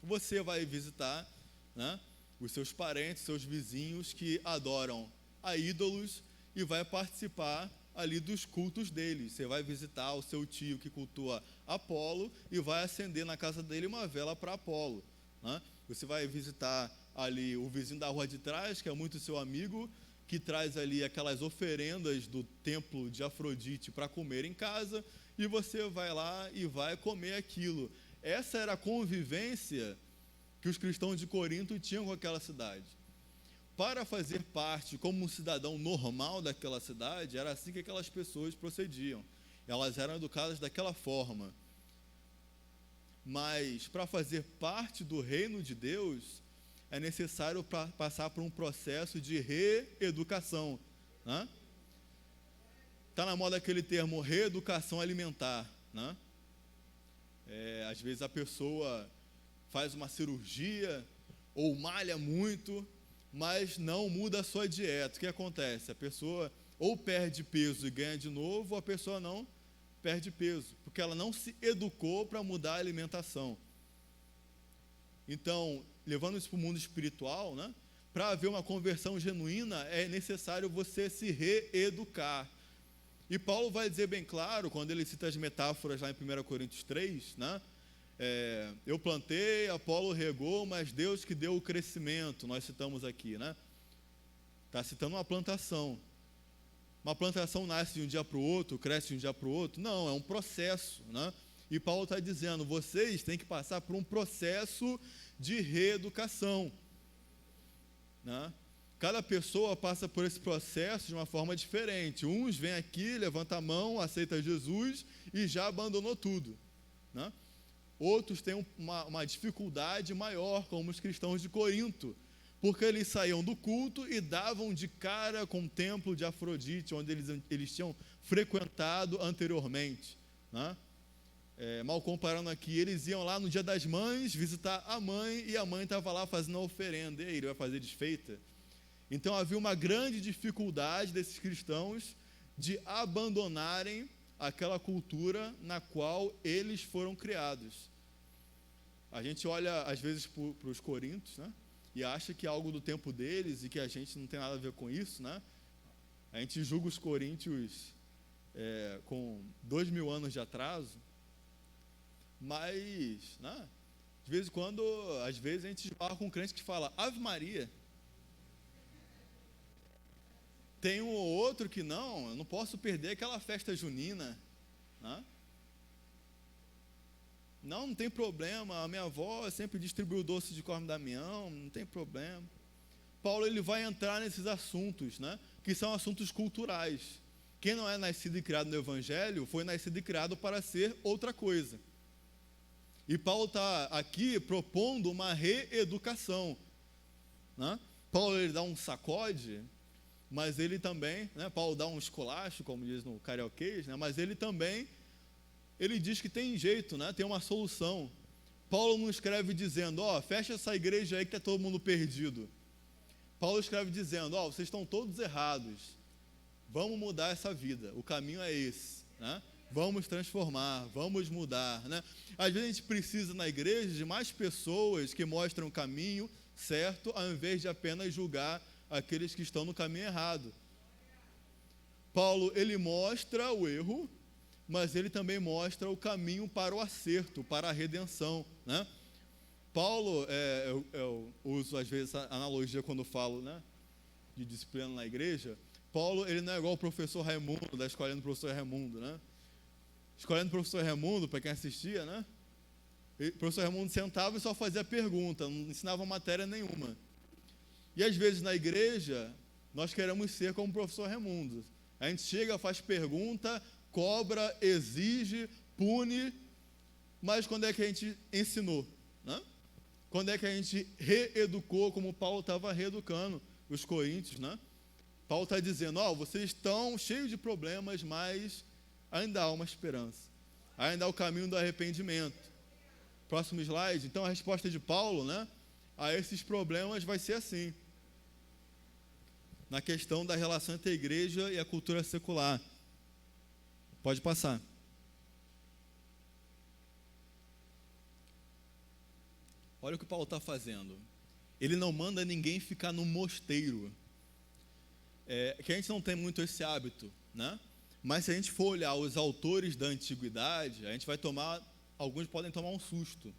você vai visitar, né, os seus parentes, seus vizinhos que adoram a ídolos, e vai participar ali dos cultos deles. Você vai visitar o seu tio que cultua Apolo e vai acender na casa dele uma vela para Apolo, né? Você vai visitar ali o vizinho da rua de trás, que é muito seu amigo, que traz ali aquelas oferendas do templo de Afrodite para comer em casa, e você vai lá e vai comer aquilo. Essa era a convivência que os cristãos de Corinto tinham com aquela cidade. Para fazer parte como um cidadão normal daquela cidade, era assim que aquelas pessoas procediam. elas eram educadas daquela forma. Mas para fazer parte do reino de Deus, é necessário passar por um processo de reeducação, né? Está na moda aquele termo reeducação alimentar, né? Às vezes a pessoa faz uma cirurgia ou malha muito, mas não muda a sua dieta. O que acontece? A pessoa ou perde peso e ganha de novo, ou a pessoa não perde peso, porque ela não se educou para mudar a alimentação. Então, levando isso para o mundo espiritual, né? Para haver uma conversão genuína, é necessário você se reeducar. E Paulo vai dizer bem claro, quando ele cita as metáforas lá em 1 Coríntios 3, né? Eu plantei, Apolo regou, mas Deus que deu o crescimento, nós citamos aqui, né? Está citando uma plantação. Uma plantação nasce de um dia para o outro, cresce de um dia para o outro? Não, é um processo, né? E Paulo está dizendo, vocês têm que passar por um processo de reeducação, né? Cada pessoa passa por esse processo de uma forma diferente. Uns vêm aqui, levanta a mão, aceita Jesus e já abandonou tudo, né? Outros têm uma dificuldade maior, como os cristãos de Corinto, porque eles saíam do culto e davam de cara com o templo de Afrodite, onde eles tinham frequentado anteriormente, né? Mal comparando aqui, eles iam lá no dia das mães visitar a mãe, e a mãe estava lá fazendo a oferenda, e aí ele vai fazer desfeita. Então havia uma grande dificuldade desses cristãos de abandonarem aquela cultura na qual eles foram criados. A gente olha às vezes para os coríntios, né? E acha que é algo do tempo deles e que a gente não tem nada a ver com isso, né? A gente julga os coríntios com 2000 anos de atraso, mas, né, de vez em quando, às vezes a gente esbarra com um crente que fala Ave Maria. Tem um ou outro que eu não posso perder aquela festa junina, né? Não tem problema, a minha avó sempre distribuiu doce de Corme Damião, não tem problema. Paulo ele vai entrar nesses assuntos, né, que são assuntos culturais. Quem não é nascido e criado no Evangelho, foi nascido e criado para ser outra coisa. E Paulo está aqui propondo uma reeducação, né? Paulo ele dá um sacode, mas ele também, né, Paulo dá um esculacho, como diz no carioquês, né, mas ele também, ele diz que tem jeito, né, tem uma solução. Paulo não escreve dizendo, fecha essa igreja aí que está todo mundo perdido. Paulo escreve dizendo, vocês estão todos errados, vamos mudar essa vida, o caminho é esse, né? Vamos transformar, vamos mudar, né? Às vezes a gente precisa na igreja de mais pessoas que mostram o caminho certo, ao invés de apenas julgar aqueles que estão no caminho errado. Paulo, ele mostra o erro, mas ele também mostra o caminho para o acerto, para a redenção, né? Paulo, eu uso às vezes a analogia quando falo, né, de disciplina na igreja. Paulo, ele não é igual o professor Raimundo, da escolinha do professor Raimundo, né? Escolinha do professor Raimundo, para quem assistia, né? O professor Raimundo sentava e só fazia pergunta, não ensinava matéria nenhuma. E às vezes na igreja, nós queremos ser como o professor Raimundo. A gente chega, faz pergunta, cobra, exige, pune, mas quando é que a gente ensinou, né? Quando é que a gente reeducou, como Paulo estava reeducando os coríntios, né? Paulo está dizendo, vocês estão cheios de problemas, mas ainda há uma esperança. Ainda há o caminho do arrependimento. Próximo slide. Então, a resposta de Paulo, né, a esses problemas vai ser assim. Na questão da relação entre a igreja e a cultura secular. Pode passar. Olha o que Paulo está fazendo. Ele não manda ninguém ficar no mosteiro. Que a gente não tem muito esse hábito, né? Mas se a gente for olhar os autores da antiguidade, a gente vai alguns podem tomar um susto.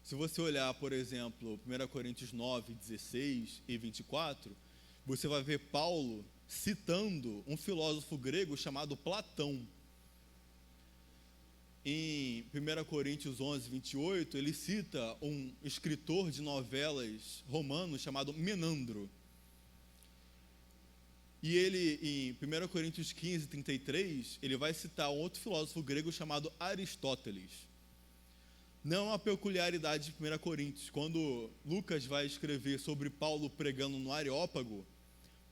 Se você olhar, por exemplo, 1 Coríntios 9, 16 e 24, você vai ver Paulo citando um filósofo grego chamado Platão. Em 1 Coríntios 11, 28, ele cita um escritor de novelas romano chamado Menandro. E ele, em 1 Coríntios 15, 33, ele vai citar um outro filósofo grego chamado Aristóteles. Não é uma peculiaridade de 1 Coríntios. Quando Lucas vai escrever sobre Paulo pregando no Areópago,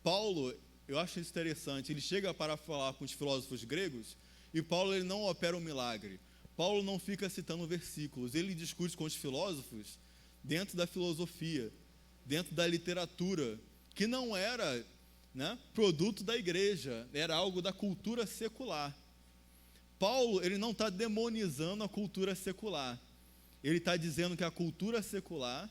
Paulo, eu acho isso interessante, ele chega para falar com os filósofos gregos, e Paulo ele não opera um milagre. Paulo não fica citando versículos, ele discute com os filósofos dentro da filosofia, dentro da literatura, que não era, né, produto da igreja, era algo da cultura secular. Paulo, ele não está demonizando a cultura secular, ele está dizendo que a cultura secular,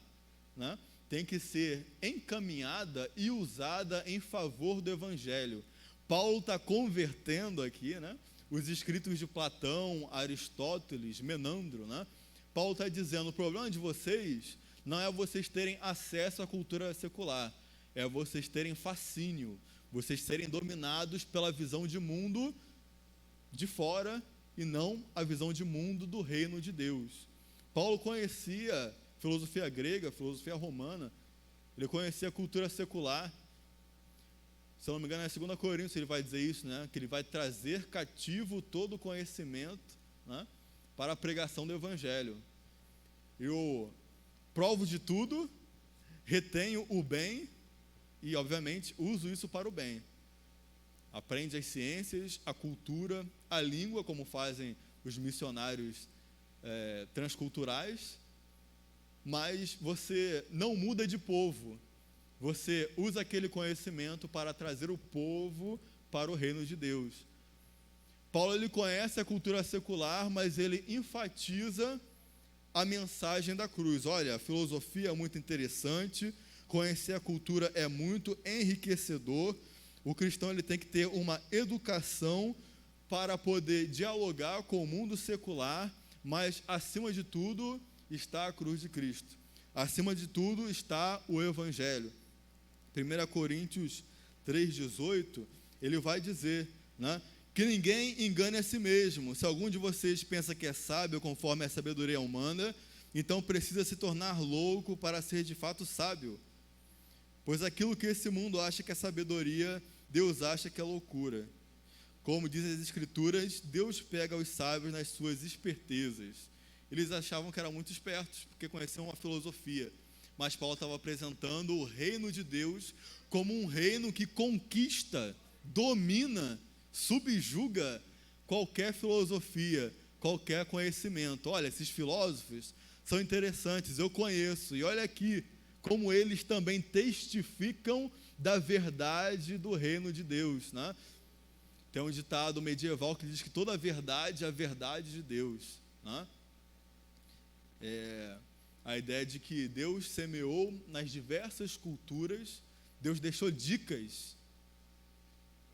né, tem que ser encaminhada e usada em favor do evangelho. Paulo está convertendo aqui, né, os escritos de Platão, Aristóteles, Menandro, né? Paulo está dizendo, o problema de vocês não é vocês terem acesso à cultura secular, é vocês terem fascínio, vocês serem dominados pela visão de mundo de fora e não a visão de mundo do reino de Deus. Paulo conhecia filosofia grega, filosofia romana, ele conhecia a cultura secular. Se eu não me engano, é 2 Coríntios ele vai dizer isso, né? Que ele vai trazer cativo todo o conhecimento, né, para a pregação do evangelho. Eu provo de tudo, retenho o bem e, obviamente, uso isso para o bem. Aprende as ciências, a cultura, a língua, como fazem os missionários transculturais, mas você não muda de povo. Você usa aquele conhecimento para trazer o povo para o reino de Deus. Paulo ele conhece a cultura secular, mas ele enfatiza a mensagem da cruz. Olha, a filosofia é muito interessante, conhecer a cultura é muito enriquecedor. O cristão ele tem que ter uma educação para poder dialogar com o mundo secular, mas acima de tudo está a cruz de Cristo. Acima de tudo está o evangelho. 1 Coríntios 3,18, ele vai dizer, né, que ninguém engane a si mesmo. Se algum de vocês pensa que é sábio conforme a sabedoria humana, então precisa se tornar louco para ser de fato sábio. Pois aquilo que esse mundo acha que é sabedoria, Deus acha que é loucura. Como dizem as Escrituras, Deus pega os sábios nas suas espertezas. Eles achavam que eram muito espertos, porque conheciam a filosofia. Mas Paulo estava apresentando o reino de Deus como um reino que conquista, domina, subjuga qualquer filosofia, qualquer conhecimento. Olha, esses filósofos são interessantes, eu conheço, e olha aqui como eles também testificam da verdade do reino de Deus, né? Tem um ditado medieval que diz que toda a verdade é a verdade de Deus, né? A ideia de que Deus semeou nas diversas culturas, Deus deixou dicas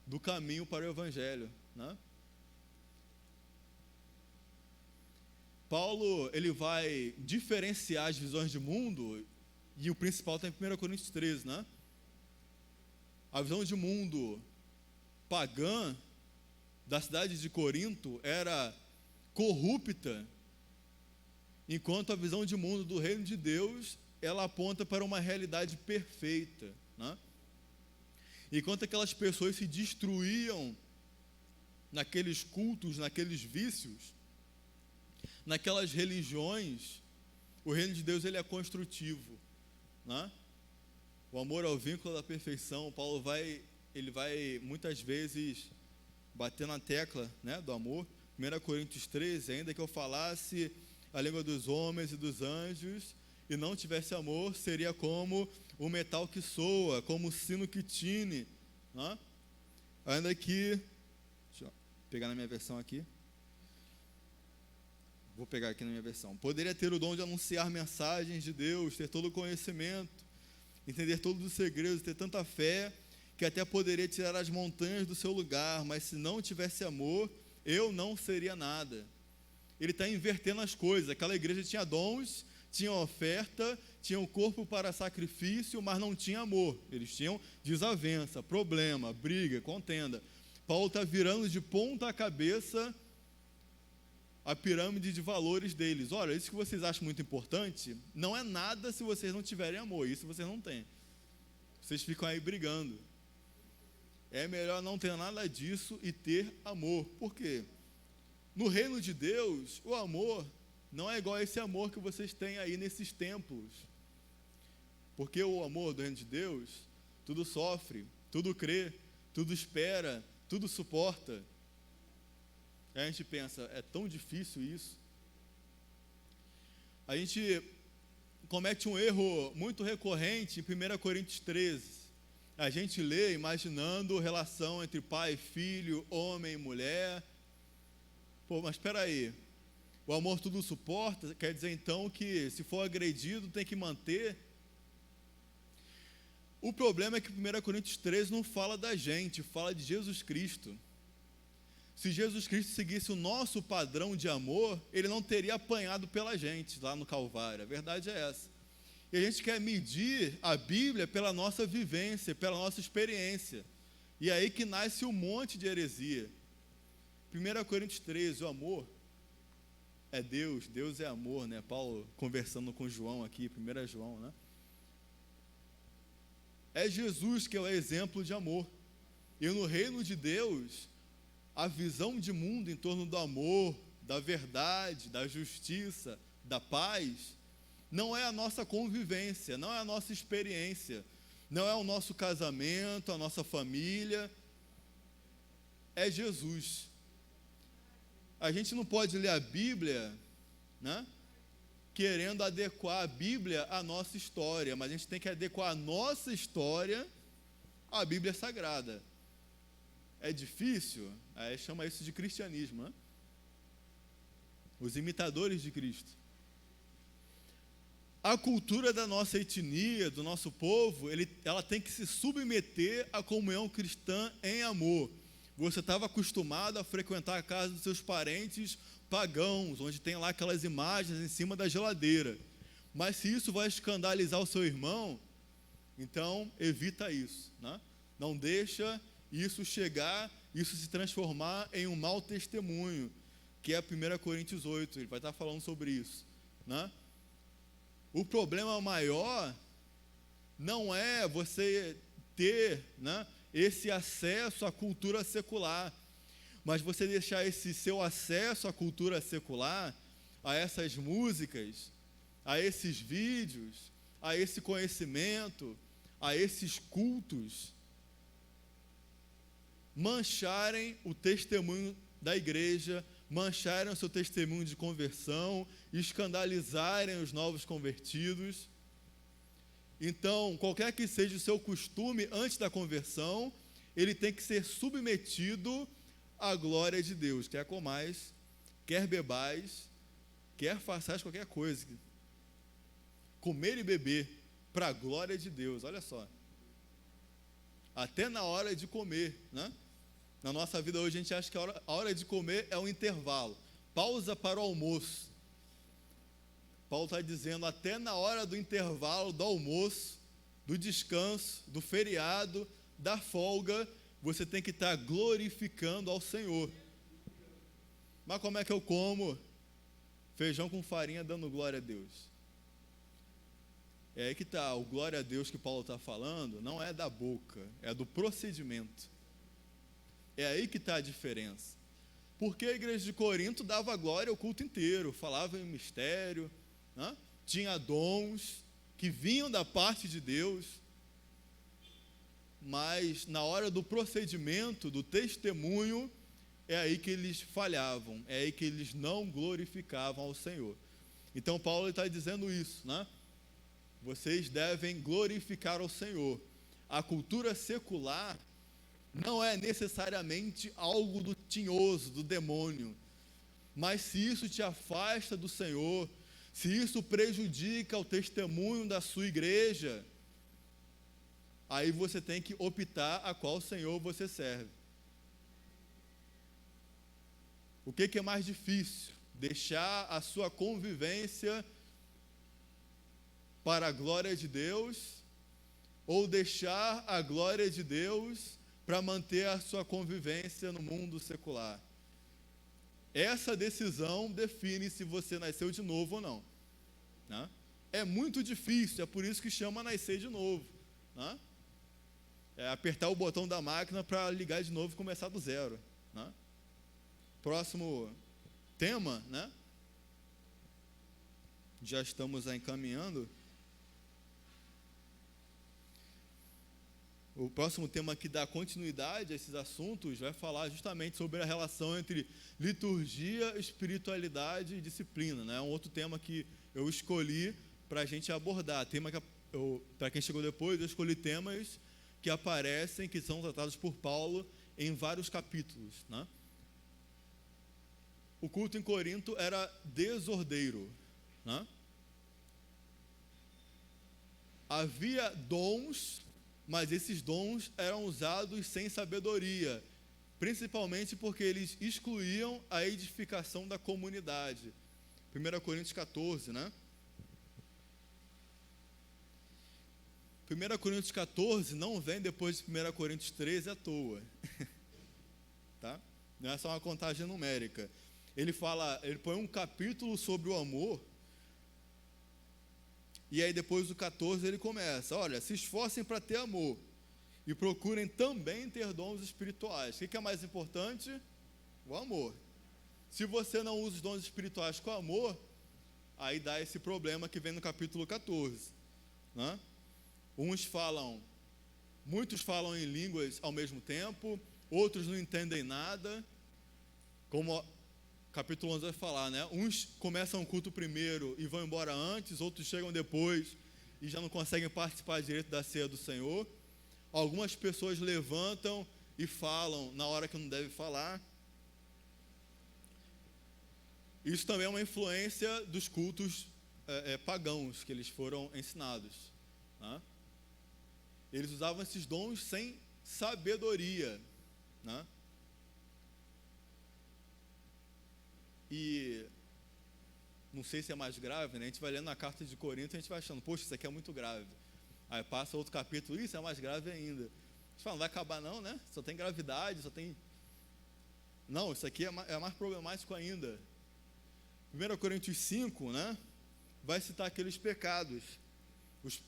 do caminho para o evangelho, né? Paulo, ele vai diferenciar as visões de mundo, e o principal está em 1 Coríntios 13, né? A visão de mundo pagã da cidade de Corinto era corrupta, enquanto a visão de mundo do reino de Deus, ela aponta para uma realidade perfeita, né? Enquanto aquelas pessoas se destruíam naqueles cultos, naqueles vícios, naquelas religiões, o reino de Deus ele é construtivo, né? O amor é o vínculo da perfeição. Paulo ele vai muitas vezes bater na tecla, né, do amor. 1 Coríntios 13, ainda que eu falasse a língua dos homens e dos anjos e não tivesse amor, seria como o metal que soa, como o sino que tine, né? Ainda que, deixa eu pegar na minha versão aqui, vou pegar aqui na minha versão, poderia ter o dom de anunciar mensagens de Deus, ter todo o conhecimento, entender todos os segredos, ter tanta fé, que até poderia tirar as montanhas do seu lugar, mas se não tivesse amor, eu não seria nada. Ele está invertendo as coisas. Aquela igreja tinha dons, tinha oferta, tinha o corpo para sacrifício, mas não tinha amor. Eles tinham desavença, problema, briga, contenda. Paulo está virando de ponta cabeça a pirâmide de valores deles. Olha, isso que vocês acham muito importante, não é nada se vocês não tiverem amor. Isso vocês não têm. Vocês ficam aí brigando. É melhor não ter nada disso e ter amor. Por quê? No reino de Deus, o amor não é igual a esse amor que vocês têm aí nesses templos. Porque o amor do reino de Deus, tudo sofre, tudo crê, tudo espera, tudo suporta. Aí a gente pensa, é tão difícil isso? A gente comete um erro muito recorrente em 1 Coríntios 13. A gente lê imaginando relação entre pai e filho, homem e mulher. Pô, mas espera aí. O amor tudo suporta, quer dizer então que se for agredido tem que manter. O problema é que 1 Coríntios 13 não fala da gente, fala de Jesus Cristo. Se Jesus Cristo seguisse o nosso padrão de amor, ele não teria apanhado pela gente lá no Calvário. A verdade é essa. E a gente quer medir a Bíblia pela nossa vivência, pela nossa experiência. E é aí que nasce um monte de heresia. 1 Coríntios 13, o amor é Deus, Deus é amor, né? Paulo conversando com João aqui, 1 João, né? É Jesus que é o exemplo de amor. E no reino de Deus, a visão de mundo em torno do amor, da verdade, da justiça, da paz, não é a nossa convivência, não é a nossa experiência, não é o nosso casamento, a nossa família, é Jesus. A gente não pode ler a Bíblia, né, querendo adequar a Bíblia à nossa história, mas a gente tem que adequar a nossa história à Bíblia Sagrada. É difícil? Aí chama isso de cristianismo, né? Os imitadores de Cristo. A cultura da nossa etnia, do nosso povo, ela tem que se submeter à comunhão cristã em amor. Você estava acostumado a frequentar a casa dos seus parentes pagãos, onde tem lá aquelas imagens em cima da geladeira. Mas se isso vai escandalizar o seu irmão, então evita isso, né? Não deixa isso chegar, isso se transformar em um mau testemunho, que é 1 Coríntios 8, ele vai estar falando sobre isso, né? O problema maior não é você ter, né, esse acesso à cultura secular, mas você deixar esse seu acesso à cultura secular, a essas músicas, a esses vídeos, a esse conhecimento, a esses cultos, mancharem o testemunho da igreja, mancharem o seu testemunho de conversão, escandalizarem os novos convertidos. Então, qualquer que seja o seu costume antes da conversão, ele tem que ser submetido à glória de Deus. Quer comais, quer bebais, quer façais qualquer coisa. Comer e beber para a glória de Deus, olha só. Até na hora de comer, né? Na nossa vida hoje a gente acha que a hora de comer é um intervalo. Pausa para o almoço. Paulo está dizendo, até na hora do intervalo, do almoço, do descanso, do feriado, da folga, você tem que estar glorificando ao Senhor. Mas como é que eu como? Feijão com farinha dando glória a Deus. É aí que está, o glória a Deus que Paulo está falando, não é da boca, é do procedimento. É aí que está a diferença. Porque a igreja de Corinto dava glória ao culto inteiro, falava em mistério, né? Tinha dons que vinham da parte de Deus, mas na hora do procedimento, do testemunho, é aí que eles falhavam, é aí que eles não glorificavam ao Senhor. Então Paulo está dizendo isso, né? Vocês devem glorificar ao Senhor. A cultura secular não é necessariamente algo do tinhoso, do demônio, mas se isso te afasta do Senhor, se isso prejudica o testemunho da sua igreja, aí você tem que optar a qual Senhor você serve. O que é mais difícil? Deixar a sua convivência para a glória de Deus, ou deixar a glória de Deus para manter a sua convivência no mundo secular? Essa decisão define se você nasceu de novo ou não, né? É muito difícil, é por isso que chama nascer de novo, né? apertar o botão da máquina para ligar de novo e começar do zero, né? Próximo tema, né? Já estamos encaminhando. O próximo tema que dá continuidade a esses assuntos vai falar justamente sobre a relação entre liturgia, espiritualidade e disciplina, né? Um outro tema que eu escolhi para a gente abordar. Para quem chegou depois, eu escolhi temas que aparecem, que são tratados por Paulo em vários capítulos, né? O culto em Corinto era desordeiro, né? Havia dons, mas esses dons eram usados sem sabedoria, principalmente porque eles excluíam a edificação da comunidade. 1 Coríntios 14, né? 1 Coríntios 14 não vem depois de 1 Coríntios 13 à toa. Tá? Não é só uma contagem numérica. Ele põe um capítulo sobre o amor, e aí depois do 14 ele começa: olha, se esforcem para ter amor, e procurem também ter dons espirituais. O que é mais importante? O amor. Se você não usa os dons espirituais com amor, aí dá esse problema que vem no capítulo 14, né? Muitos falam em línguas ao mesmo tempo, outros não entendem nada, como capítulo 11 vai falar, né? Uns começam o culto primeiro e vão embora antes, outros chegam depois e já não conseguem participar direito da ceia do Senhor. Algumas pessoas levantam e falam na hora que não deve falar. Isso também é uma influência dos cultos pagãos que eles foram ensinados, né? Eles usavam esses dons sem sabedoria, né? E não sei se é mais grave, né? A gente vai lendo na carta de Corinto e a gente vai achando, poxa, isso aqui é muito grave. Aí passa outro capítulo, isso é mais grave ainda. A gente fala, não vai acabar não, né? Só tem gravidade, só tem... Não, isso aqui é mais problemático ainda. 1 Coríntios 5, né? Vai citar aqueles pecados. Os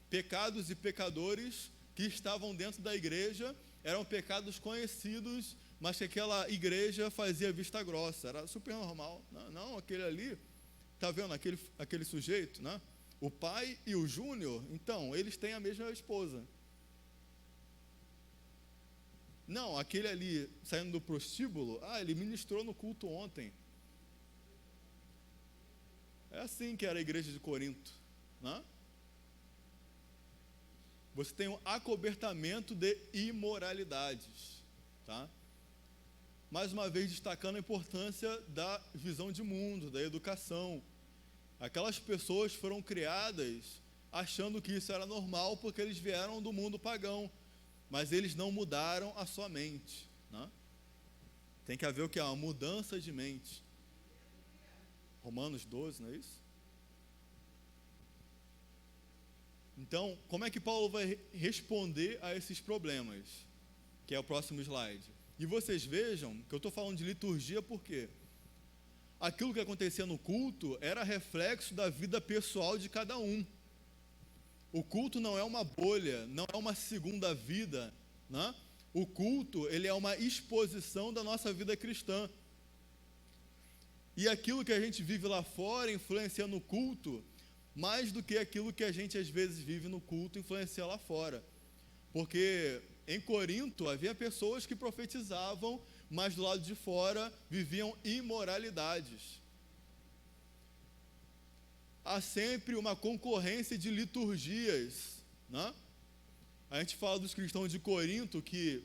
pecados e pecadores que estavam dentro da igreja eram pecados conhecidos, mas que aquela igreja fazia vista grossa, era super normal. Não, aquele ali, tá vendo aquele sujeito, né? O pai e o Júnior, então, eles têm a mesma esposa. Não, aquele ali, saindo do prostíbulo, ele ministrou no culto ontem. É assim que era a igreja de Corinto, né? Você tem um acobertamento de imoralidades, tá? Mais uma vez destacando a importância da visão de mundo, da educação. Aquelas pessoas foram criadas achando que isso era normal porque eles vieram do mundo pagão, mas eles não mudaram a sua mente, né? Tem que haver o que? Uma mudança de mente. Romanos 12, não é isso? Então, como é que Paulo vai responder a esses problemas? Que é o próximo slide. E vocês vejam que eu estou falando de liturgia porque aquilo que acontecia no culto era reflexo da vida pessoal de cada um. O culto não é uma bolha, não é uma segunda vida, né? O culto, ele é uma exposição da nossa vida cristã. E aquilo que a gente vive lá fora influencia no culto mais do que aquilo que a gente às vezes vive no culto influencia lá fora. Porque em Corinto havia pessoas que profetizavam, mas do lado de fora viviam imoralidades. Há sempre uma concorrência de liturgias, né? A gente fala dos cristãos de Corinto que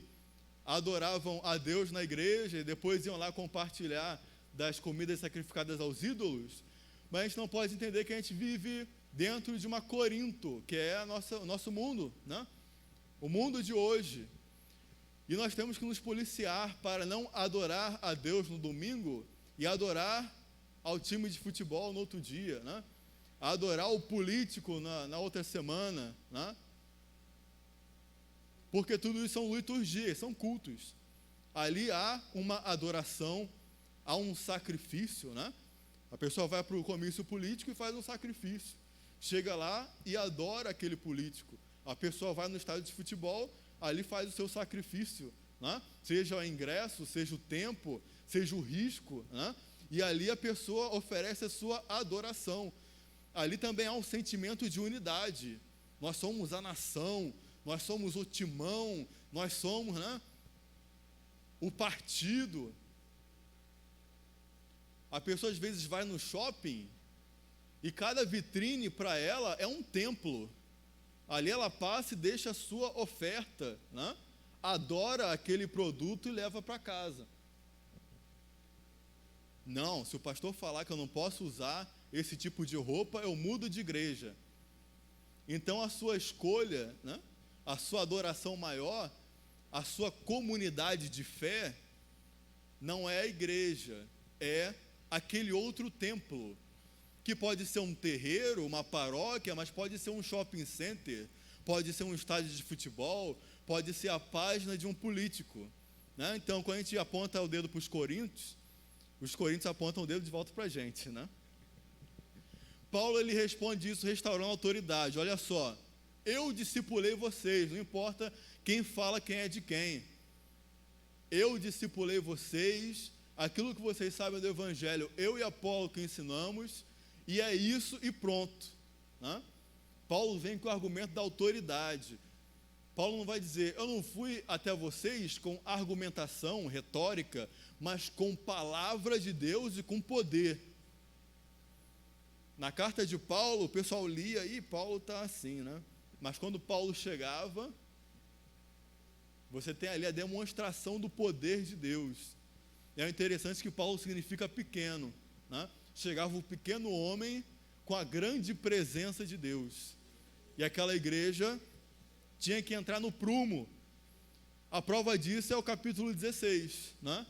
adoravam a Deus na igreja e depois iam lá compartilhar das comidas sacrificadas aos ídolos, mas a gente não pode entender que a gente vive dentro de uma Corinto, que é o nosso mundo, né? O mundo de hoje. E nós temos que nos policiar para não adorar a Deus no domingo e adorar ao time de futebol no outro dia, né? Adorar o político na outra semana, né? Porque tudo isso são liturgias, são cultos. Ali há uma adoração, há um sacrifício, né? A pessoa vai para o comício político e faz um sacrifício. Chega lá e adora aquele político. A pessoa vai no estádio de futebol,
ali faz o seu sacrifício, né? Seja o ingresso, seja o tempo, seja o risco, né? E ali a pessoa oferece a sua adoração. Ali também há um sentimento de unidade. Nós somos a nação, nós somos o timão, nós somos, né, o partido. A pessoa às vezes vai no shopping e cada vitrine para ela é um templo. Ali ela passa e deixa a sua oferta, né? Adora aquele produto e leva para casa. Não, se o pastor falar que eu não posso usar esse tipo de roupa, eu mudo de igreja. Então a sua escolha, né, a sua adoração maior, a sua comunidade de fé, não é a igreja, é aquele outro templo, que pode ser um terreiro, uma paróquia, mas pode ser um shopping center, pode ser um estádio de futebol, pode ser a página de um político, né? Então, quando a gente aponta o dedo para os coríntios apontam o dedo de volta para a gente, né? Paulo, ele responde isso restaurando a autoridade. Olha só, eu discipulei vocês, não importa quem fala quem é de quem. Eu discipulei vocês, aquilo que vocês sabem do Evangelho, eu e Apolo que ensinamos, e é isso e pronto, né? Paulo vem com o argumento da autoridade. Paulo não vai dizer, eu não fui até vocês com argumentação, retórica, mas com palavra de Deus e com poder. Na carta de Paulo, o pessoal lia, e Paulo está assim, né? Mas quando Paulo chegava, você tem ali a demonstração do poder de Deus. É interessante que Paulo significa pequeno, né? Chegava o pequeno homem com a grande presença de Deus. E aquela igreja tinha que entrar no prumo. A prova disso é o capítulo 16, né?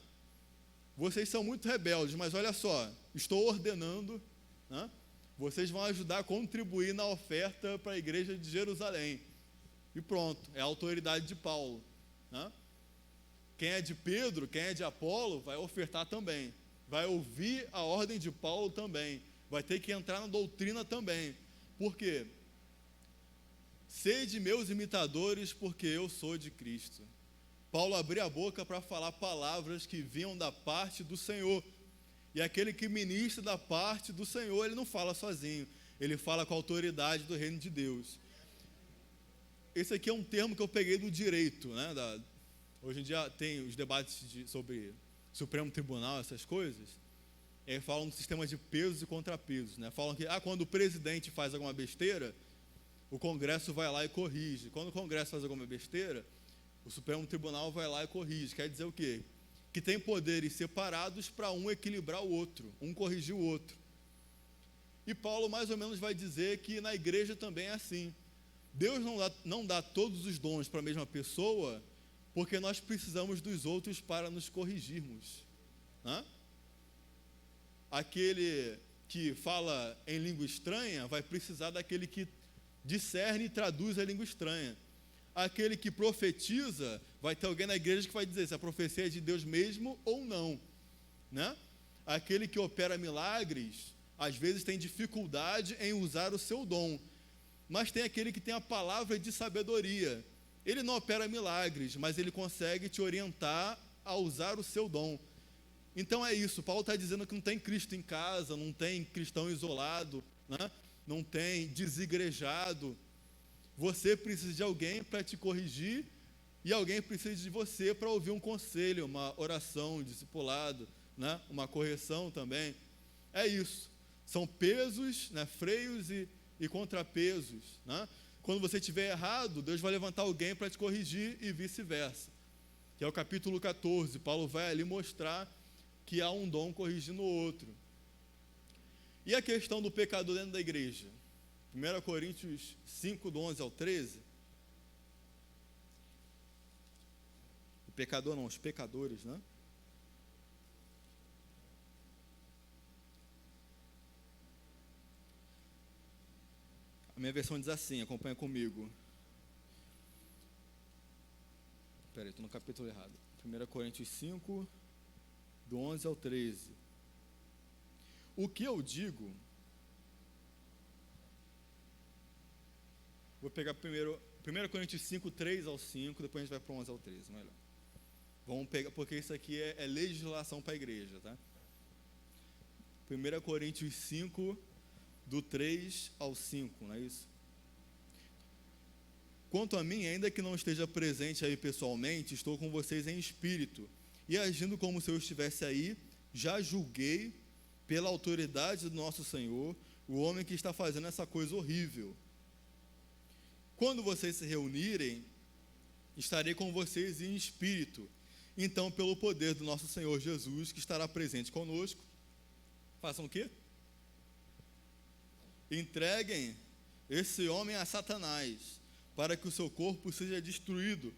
Vocês são muito rebeldes, mas olha só, estou ordenando, né? Vocês vão ajudar a contribuir na oferta para a igreja de Jerusalém. E pronto, é a autoridade de Paulo, né? Quem é de Pedro, quem é de Apolo, vai ofertar também. Vai ouvir a ordem de Paulo também. Vai ter que entrar na doutrina também. Por quê? Sede meus imitadores, porque eu sou de Cristo. Paulo abriu a boca para falar palavras que vinham da parte do Senhor. E aquele que ministra da parte do Senhor, ele não fala sozinho. Ele fala com a autoridade do reino de Deus. Esse aqui é um termo que eu peguei do direito, né? Hoje em dia tem os debates sobre Supremo Tribunal, essas coisas. Eles falam do sistema de pesos e contrapesos, né? Falam que quando o presidente faz alguma besteira, o Congresso vai lá e corrige. Quando o Congresso faz alguma besteira, o Supremo Tribunal vai lá e corrige. Quer dizer o quê? Que tem poderes separados para um equilibrar o outro, um corrigir o outro. E Paulo mais ou menos vai dizer que na igreja também é assim. Deus não dá todos os dons para a mesma pessoa, porque nós precisamos dos outros para nos corrigirmos, né? Aquele que fala em língua estranha vai precisar daquele que discerne e traduz a língua estranha. Aquele que profetiza, vai ter alguém na igreja que vai dizer se a profecia é de Deus mesmo ou não, né? Aquele que opera milagres, às vezes tem dificuldade em usar o seu dom, mas tem aquele que tem a palavra de sabedoria. Ele não opera milagres, mas ele consegue te orientar a usar o seu dom. Então é isso, Paulo está dizendo que não tem Cristo em casa, não tem cristão isolado, né? Não tem desigrejado. Você precisa de alguém para te corrigir e alguém precisa de você para ouvir um conselho, uma oração, um discipulado, né? Uma correção também. É isso. São pesos, né? Freios e contrapesos, né? Quando você estiver errado, Deus vai levantar alguém para te corrigir e vice-versa. Que é o capítulo 14. Paulo vai ali mostrar que há um dom corrigindo o outro. E a questão do pecador dentro da igreja? 1 Coríntios 5, do 11 ao 13. O pecador não, os pecadores, né? A minha versão diz assim, acompanha comigo. Espera aí, estou no capítulo errado. 1 Coríntios 5, do 11 ao 13. O que eu digo... Vou pegar primeiro 1 Coríntios 5, 3 ao 5, depois a gente vai para 11 ao 13, melhor. Vamos pegar, porque isso aqui é legislação para a igreja, tá? 1 Coríntios 5, do 3 ao 5, não é isso? Quanto a mim, ainda que não esteja presente aí pessoalmente, estou com vocês em espírito, e agindo como se eu estivesse aí, já julguei, pela autoridade do nosso Senhor, o homem que está fazendo essa coisa horrível. Quando vocês se reunirem, estarei com vocês em espírito. Então, pelo poder do nosso Senhor Jesus, que estará presente conosco, façam o quê? Entreguem esse homem a Satanás, para que o seu corpo seja destruído,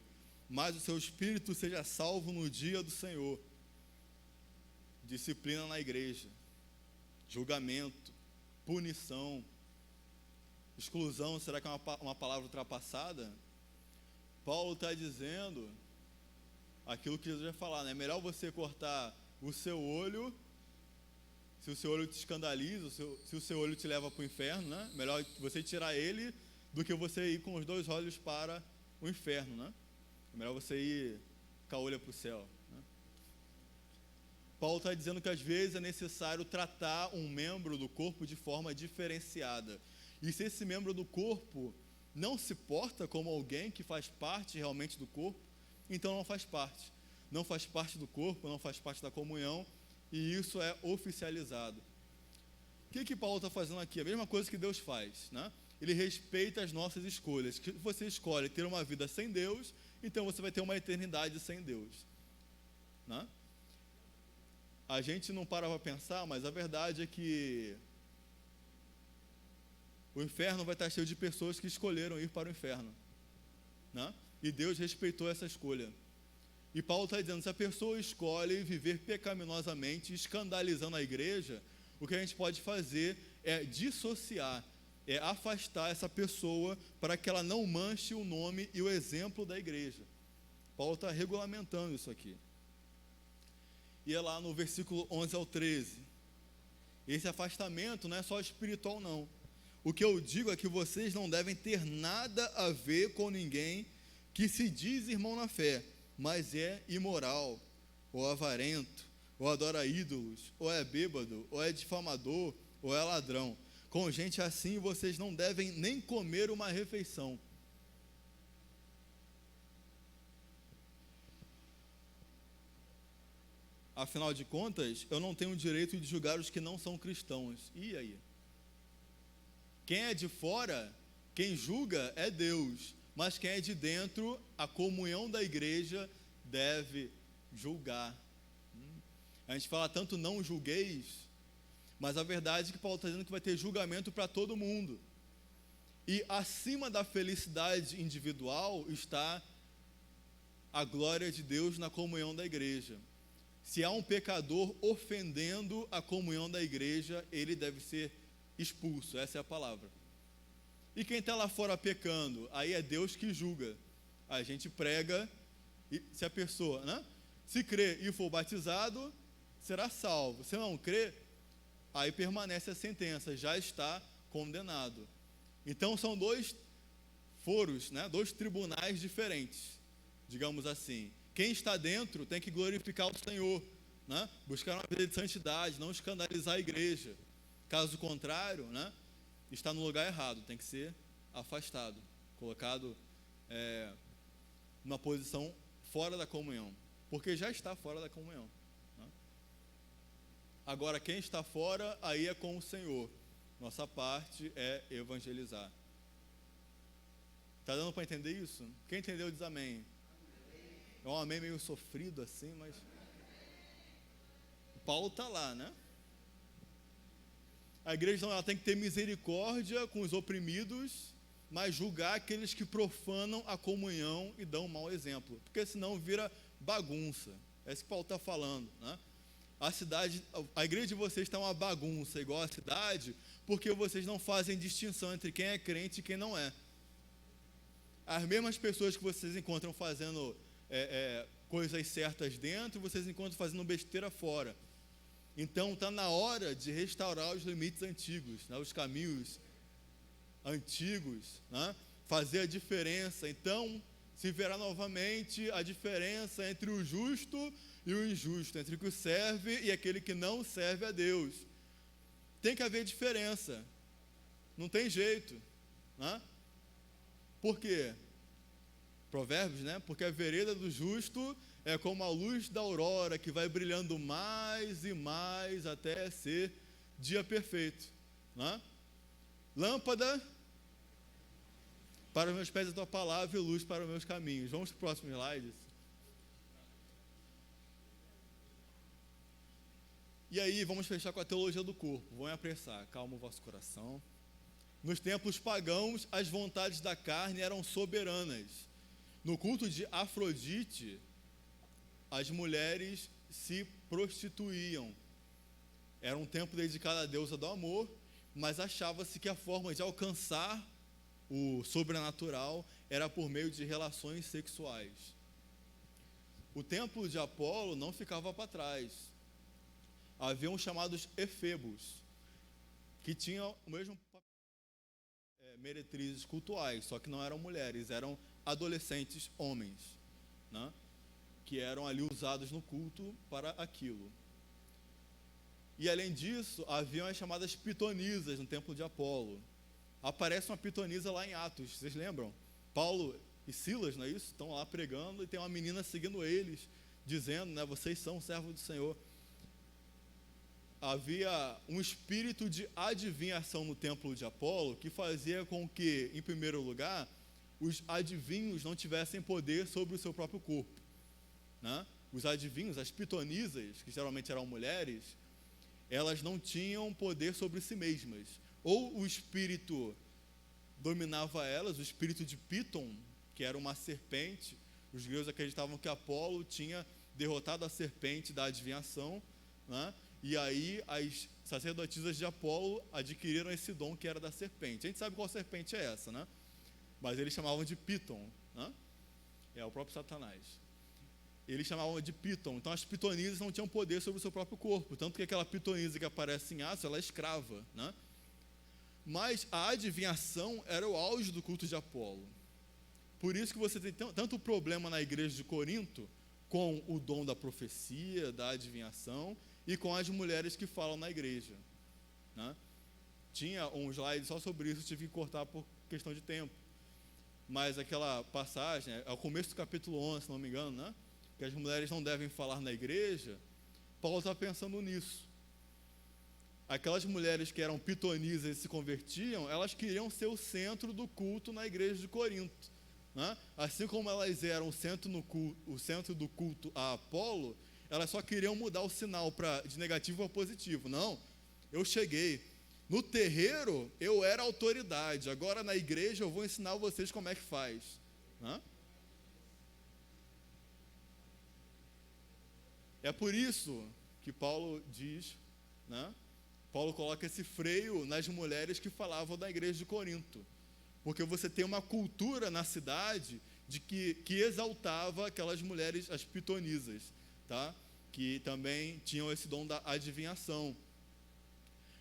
mas o seu espírito seja salvo no dia do Senhor. Disciplina na igreja, julgamento, punição, exclusão, será que é uma palavra ultrapassada? Paulo está dizendo aquilo que Jesus vai falar, né? É melhor você cortar o seu olho, se o seu olho te escandaliza, se o seu olho te leva para o inferno, né? Melhor você tirar ele do que você ir com os dois olhos para o inferno, né? É melhor você ir com a olho para o céu, né? Paulo está dizendo que às vezes é necessário tratar um membro do corpo de forma diferenciada. E se esse membro do corpo não se porta como alguém que faz parte realmente do corpo, então não faz parte. Não faz parte do corpo, não faz parte da comunhão, e isso é oficializado. O que Paulo está fazendo aqui? A mesma coisa que Deus faz, né? Ele respeita as nossas escolhas. Se você escolhe ter uma vida sem Deus, então você vai ter uma eternidade sem Deus, né? A gente não para para pensar, mas a verdade é que o inferno vai estar cheio de pessoas que escolheram ir para o inferno, né? E Deus respeitou essa escolha. E Paulo está dizendo, se a pessoa escolhe viver pecaminosamente, escandalizando a igreja, o que a gente pode fazer é dissociar, é afastar essa pessoa para que ela não manche o nome e o exemplo da igreja. Paulo está regulamentando isso aqui. E é lá no versículo 11 ao 13. Esse afastamento não é só espiritual, não. O que eu digo é que vocês não devem ter nada a ver com ninguém que se diz irmão na fé, mas é imoral, ou avarento, ou adora ídolos, ou é bêbado, ou é difamador, ou é ladrão. Com gente assim, vocês não devem nem comer uma refeição. Afinal de contas, eu não tenho o direito de julgar os que não são cristãos. E aí? Quem é de fora, quem julga é Deus. Mas quem é de dentro, a comunhão da igreja deve julgar. A gente fala tanto não julgueis, mas a verdade é que Paulo está dizendo que vai ter julgamento para todo mundo. E acima da felicidade individual está a glória de Deus na comunhão da igreja. Se há um pecador ofendendo a comunhão da igreja, ele deve ser expulso, essa é a palavra. E quem está lá fora pecando, aí é Deus que julga. A gente prega, e se a pessoa, né, se crer e for batizado, será salvo. Se não crer, aí permanece a sentença, já está condenado. Então são dois foros, né, dois tribunais diferentes, digamos assim. Quem está dentro tem que glorificar o Senhor, né, buscar uma vida de santidade, não escandalizar a igreja. Caso contrário, né, está no lugar errado, tem que ser afastado, colocado numa posição fora da comunhão, porque já está fora da comunhão, né? Agora, quem está fora, aí é com o Senhor. Nossa parte é evangelizar. Está dando para entender isso? Quem entendeu diz amém. É um amém meio sofrido assim, mas Paulo está lá, né? A igreja ela tem que ter misericórdia com os oprimidos, mas julgar aqueles que profanam a comunhão e dão um mau exemplo, porque senão vira bagunça. É isso que Paulo está falando, né? A igreja de vocês está uma bagunça, igual a cidade, porque vocês não fazem distinção entre quem é crente e quem não é. As mesmas pessoas que vocês encontram fazendo coisas certas dentro, vocês encontram fazendo besteira fora. Então está na hora de restaurar os limites antigos, né, os caminhos antigos, né, fazer a diferença. Então, se verá novamente a diferença entre o justo e o injusto, entre o que serve e aquele que não serve a Deus. Tem que haver diferença. Não tem jeito, né? Por quê? Provérbios, né? Porque a vereda do justo é como a luz da aurora, que vai brilhando mais e mais até ser dia perfeito, né? Lâmpada para os meus pés a tua palavra e luz para os meus caminhos. Vamos para o próximo slide. E aí, vamos fechar com a teologia do corpo. Vão apressar, calma o vosso coração. Nos tempos pagãos, as vontades da carne eram soberanas. No culto de Afrodite, as mulheres se prostituíam. Era um tempo dedicado à deusa do amor, mas achava-se que a forma de alcançar o sobrenatural era por meio de relações sexuais. O templo de Apolo não ficava para trás. Havia os chamados efebos, que tinham o mesmo meretrizes cultuais, só que não eram mulheres, eram adolescentes homens, né? Que eram ali usados no culto para aquilo. E além disso, haviam as chamadas pitonisas no templo de Apolo. Aparece uma pitonisa lá em Atos, vocês lembram? Paulo e Silas, não é isso? Estão lá pregando e tem uma menina seguindo eles, dizendo, né, vocês são servos do Senhor. Havia um espírito de adivinhação no templo de Apolo que fazia com que, em primeiro lugar, os adivinhos não tivessem poder sobre o seu próprio corpo, né? Os adivinhos, as pitonisas, que geralmente eram mulheres, elas não tinham poder sobre si mesmas. Ou o espírito dominava elas, o espírito de Piton, que era uma serpente. Os gregos acreditavam que Apolo tinha derrotado a serpente da adivinhação, né? E aí as sacerdotisas de Apolo adquiriram esse dom que era da serpente. A gente sabe qual serpente é essa, né? Mas eles chamavam de Piton, né? É o próprio Satanás. Eles chamavam de Piton. Então as pitonisas não tinham poder sobre o seu próprio corpo. Tanto que aquela pitonisa que aparece em Atos, ela é escrava, né? Mas a adivinhação era o auge do culto de Apolo. Por isso que você tem tanto problema na igreja de Corinto com o dom da profecia, da adivinhação, e com as mulheres que falam na igreja, né? Tinha um slide só sobre isso, tive que cortar por questão de tempo. Mas aquela passagem, é o começo do capítulo 11, se não me engano, né? Que as mulheres não devem falar na igreja. Paulo está pensando nisso. Aquelas mulheres que eram pitonisas e se convertiam, elas queriam ser o centro do culto na igreja de Corinto, né? Assim como elas eram o centro do culto a Apolo, elas só queriam mudar o sinal de negativo para positivo. Não, eu cheguei. No terreiro, eu era autoridade. Agora, na igreja, eu vou ensinar vocês como é que faz, né? É por isso que Paulo diz, né? Paulo coloca esse freio nas mulheres que falavam da igreja de Corinto. Porque você tem uma cultura na cidade de que exaltava aquelas mulheres, as pitonisas, tá? Que também tinham esse dom da adivinhação.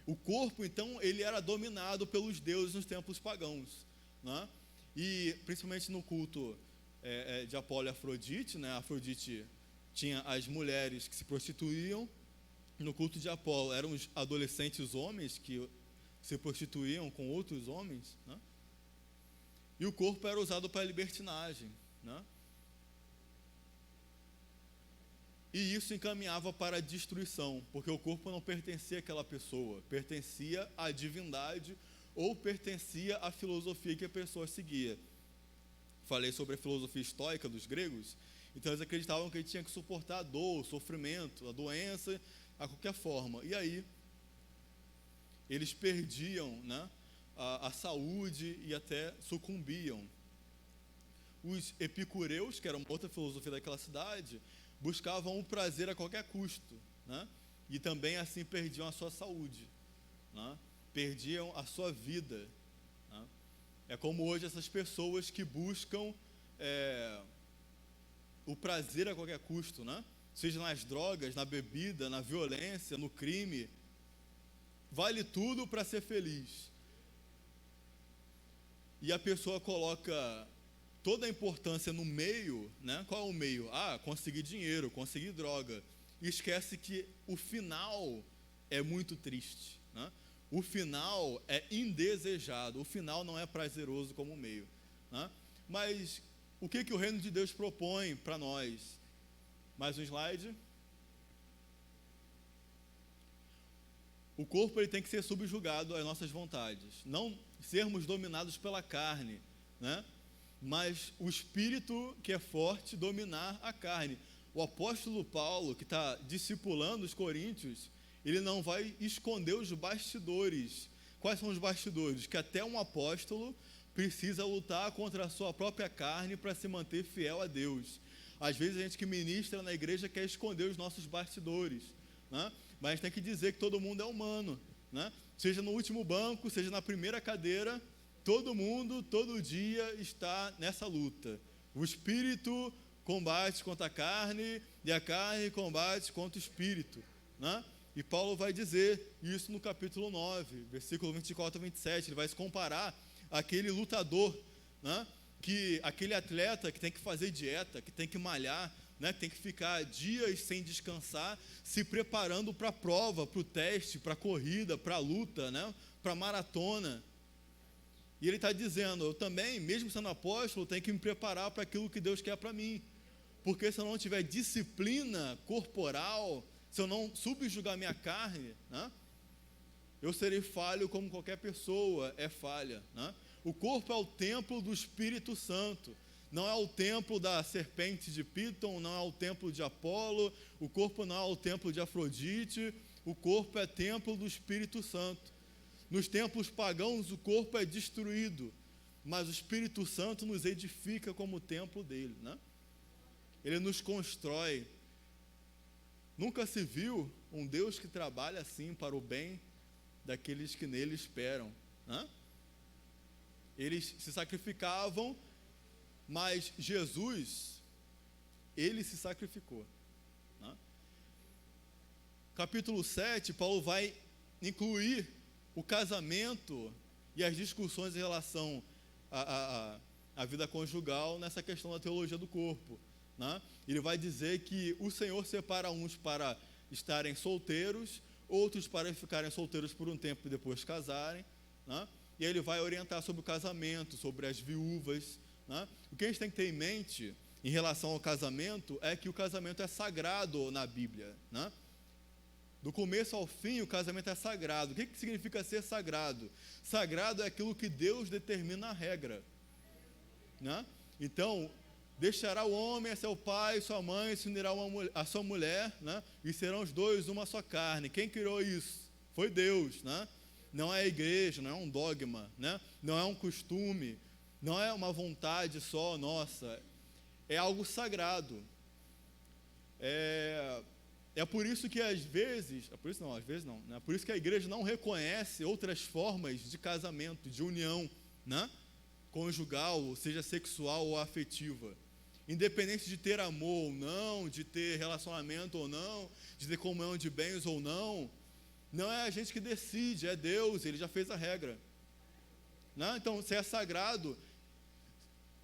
O corpo, então, ele era dominado pelos deuses nos templos pagãos, né? E principalmente no culto de Apolo e Afrodite, né? Afrodite tinha as mulheres que se prostituíam. No culto de Apolo eram os adolescentes homens que se prostituíam com outros homens, né? E o corpo era usado para libertinagem, né? E isso encaminhava para a destruição, porque o corpo não pertencia àquela pessoa, pertencia à divindade ou pertencia à filosofia que a pessoa seguia. Falei sobre a filosofia estoica dos gregos, então eles acreditavam que ele tinha que suportar a dor, o sofrimento, a doença, a qualquer forma. E aí, eles perdiam, né, a saúde e até sucumbiam. Os epicureus, que era uma outra filosofia daquela cidade, buscavam o prazer a qualquer custo, né? E também assim perdiam a sua saúde, né? Perdiam a sua vida, né? É como hoje essas pessoas que buscam o prazer a qualquer custo, né? Seja nas drogas, na bebida, na violência, no crime. Vale tudo para ser feliz. e a pessoa coloca toda a importância no meio, né? Qual é o meio? Conseguir dinheiro, conseguir droga. E esquece que o final é muito triste, né? O final é indesejado, o final não é prazeroso como o meio, né? Mas o que o reino de Deus propõe para nós? Mais um slide. O corpo ele tem que ser subjugado às nossas vontades, não sermos dominados pela carne, né? Mas o espírito que é forte dominar a carne. O apóstolo Paulo, que está discipulando os coríntios, ele não vai esconder os bastidores. Quais são os bastidores? Que até um apóstolo precisa lutar contra a sua própria carne para se manter fiel a Deus. Às vezes a gente que ministra na igreja quer esconder os nossos bastidores, né? Mas a gente tem que dizer que todo mundo é humano, né? Seja no último banco, seja na primeira cadeira, todo mundo, todo dia está nessa luta. O espírito combate contra a carne e a carne combate contra o espírito, né? E Paulo vai dizer isso no capítulo 9, versículo 24 a 27. Ele vai se comparar àquele lutador, né? Aquele atleta que tem que fazer dieta, que tem que malhar, né? Que tem que ficar dias sem descansar, se preparando para a prova, para o teste, para a corrida, para a luta, né? Para a maratona. E ele está dizendo, eu também, mesmo sendo apóstolo, tenho que me preparar para aquilo que Deus quer para mim. Porque se eu não tiver disciplina corporal, se eu não subjugar minha carne, né, eu serei falho como qualquer pessoa é falha, né? O corpo é o templo do Espírito Santo, não é o templo da serpente de Píton, não é o templo de Apolo, o corpo não é o templo de Afrodite, o corpo é templo do Espírito Santo. Nos templos pagãos o corpo é destruído, mas o Espírito Santo nos edifica como templo dele, né? Ele nos constrói. Nunca se viu um Deus que trabalha assim para o bem daqueles que nele esperam, né? Eles se sacrificavam, mas Jesus, ele se sacrificou, né? Capítulo 7, Paulo vai incluir o casamento e as discussões em relação à vida conjugal nessa questão da teologia do corpo, né? Ele vai dizer que o Senhor separa uns para estarem solteiros, outros para ficarem solteiros por um tempo e depois casarem, né? E aí ele vai orientar sobre o casamento, sobre as viúvas, né? O que a gente tem que ter em mente em relação ao casamento é que o casamento é sagrado na Bíblia, né? Do começo ao fim, o casamento é sagrado. O que significa ser sagrado? Sagrado é aquilo que Deus determina a regra, né? Então, deixará o homem a seu pai e sua mãe, se unirá a sua mulher, né? E serão os dois uma só carne. Quem criou isso? Foi Deus, né? Não é a igreja, não é um dogma, né? Não é um costume, não é uma vontade só nossa. É algo sagrado. É por isso que às vezes não, né? Por isso que a igreja não reconhece outras formas de casamento, de união, né? Conjugal, seja sexual ou afetiva. Independente de ter amor ou não, de ter relacionamento ou não, de ter comunhão de bens ou não, não é a gente que decide, é Deus, Ele já fez a regra, né? Então, se é sagrado,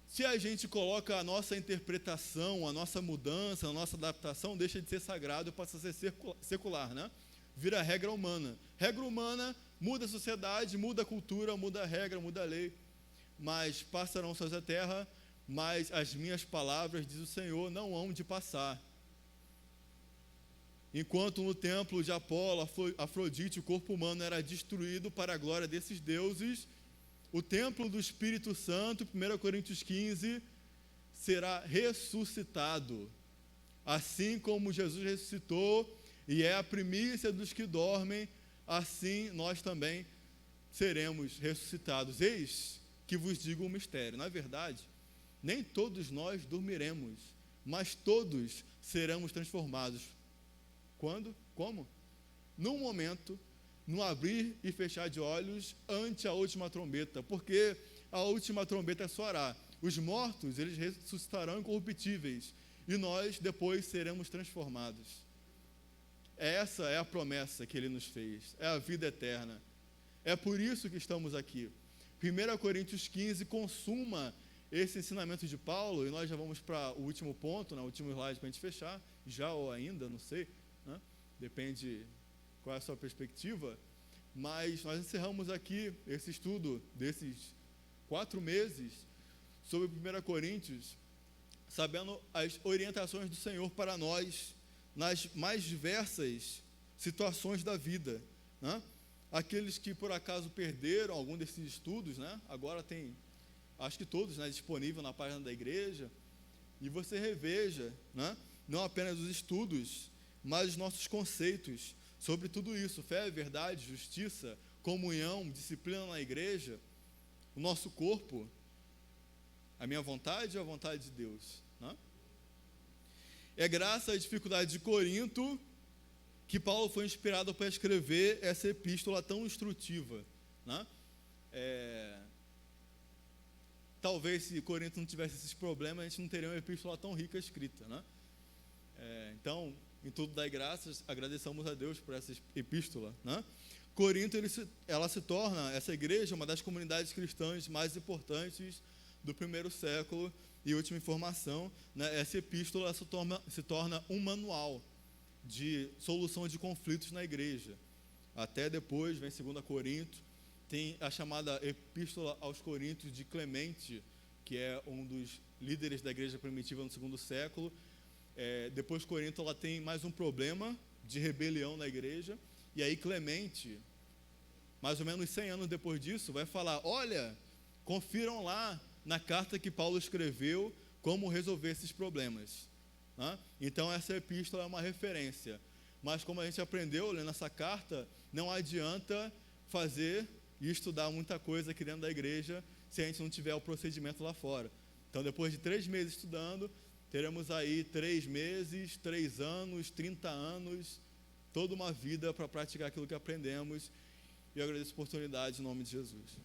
se a gente coloca a nossa interpretação, a nossa mudança, a nossa adaptação, deixa de ser sagrado e passa a ser secular, né? Vira regra humana. Regra humana muda a sociedade, muda a cultura, muda a regra, muda a lei. Mas passarão os céus e a terra, mas as minhas palavras, diz o Senhor, não hão de passar. Enquanto no templo de Apolo, Afrodite, o corpo humano era destruído para a glória desses deuses, o templo do Espírito Santo, 1 Coríntios 15, será ressuscitado. Assim como Jesus ressuscitou e é a primícia dos que dormem, assim nós também seremos ressuscitados. Eis que vos digo um mistério. Na verdade, nem todos nós dormiremos, mas todos seremos transformados. Quando? Como? Num momento, no abrir e fechar de olhos, ante a última trombeta, porque a última trombeta soará. Os mortos, eles ressuscitarão incorruptíveis, e nós depois seremos transformados. Essa é a promessa que Ele nos fez, é a vida eterna. É por isso que estamos aqui. 1 Coríntios 15 consuma esse ensinamento de Paulo, e nós já vamos para o último ponto, né, o último slide para a gente fechar, já ou ainda, não sei, né, depende qual é a sua perspectiva, mas nós encerramos aqui esse estudo desses 4 meses sobre 1 Coríntios, sabendo as orientações do Senhor para nós nas mais diversas situações da vida, né? Aqueles que por acaso perderam algum desses estudos, né? Agora tem, acho que todos, né, disponível na página da igreja, e você reveja, né, não apenas os estudos, mas os nossos conceitos sobre tudo isso: fé, verdade, justiça, comunhão, disciplina na igreja, o nosso corpo, a minha vontade e a vontade de Deus, né? É graças à dificuldade de Corinto que Paulo foi inspirado para escrever essa epístola tão instrutiva, né? Talvez se Corinto não tivesse esses problemas, a gente não teria uma epístola tão rica escrita, né? Então, em tudo dai graças, agradeçamos a Deus por essa epístola, né? Corinto, ela se torna, essa igreja, uma das comunidades cristãs mais importantes do primeiro século. E última informação, né, essa epístola se torna um manual de solução de conflitos na igreja. Até depois vem 2 Coríntios, tem a chamada Epístola aos Coríntios de Clemente, que é um dos líderes da igreja primitiva no segundo século. Depois Corinto, ela tem mais um problema de rebelião na igreja, e aí Clemente, mais ou menos 100 anos depois disso, vai falar: olha, confiram lá na carta que Paulo escreveu como resolver esses problemas, né? Então essa epístola é uma referência, mas como a gente aprendeu lendo essa carta, não adianta fazer e estudar muita coisa aqui dentro da igreja se a gente não tiver o procedimento lá fora. Então, depois de 3 meses estudando, teremos aí 3 meses, 3 anos, 30 anos, toda uma vida para praticar aquilo que aprendemos. E eu agradeço a oportunidade em nome de Jesus.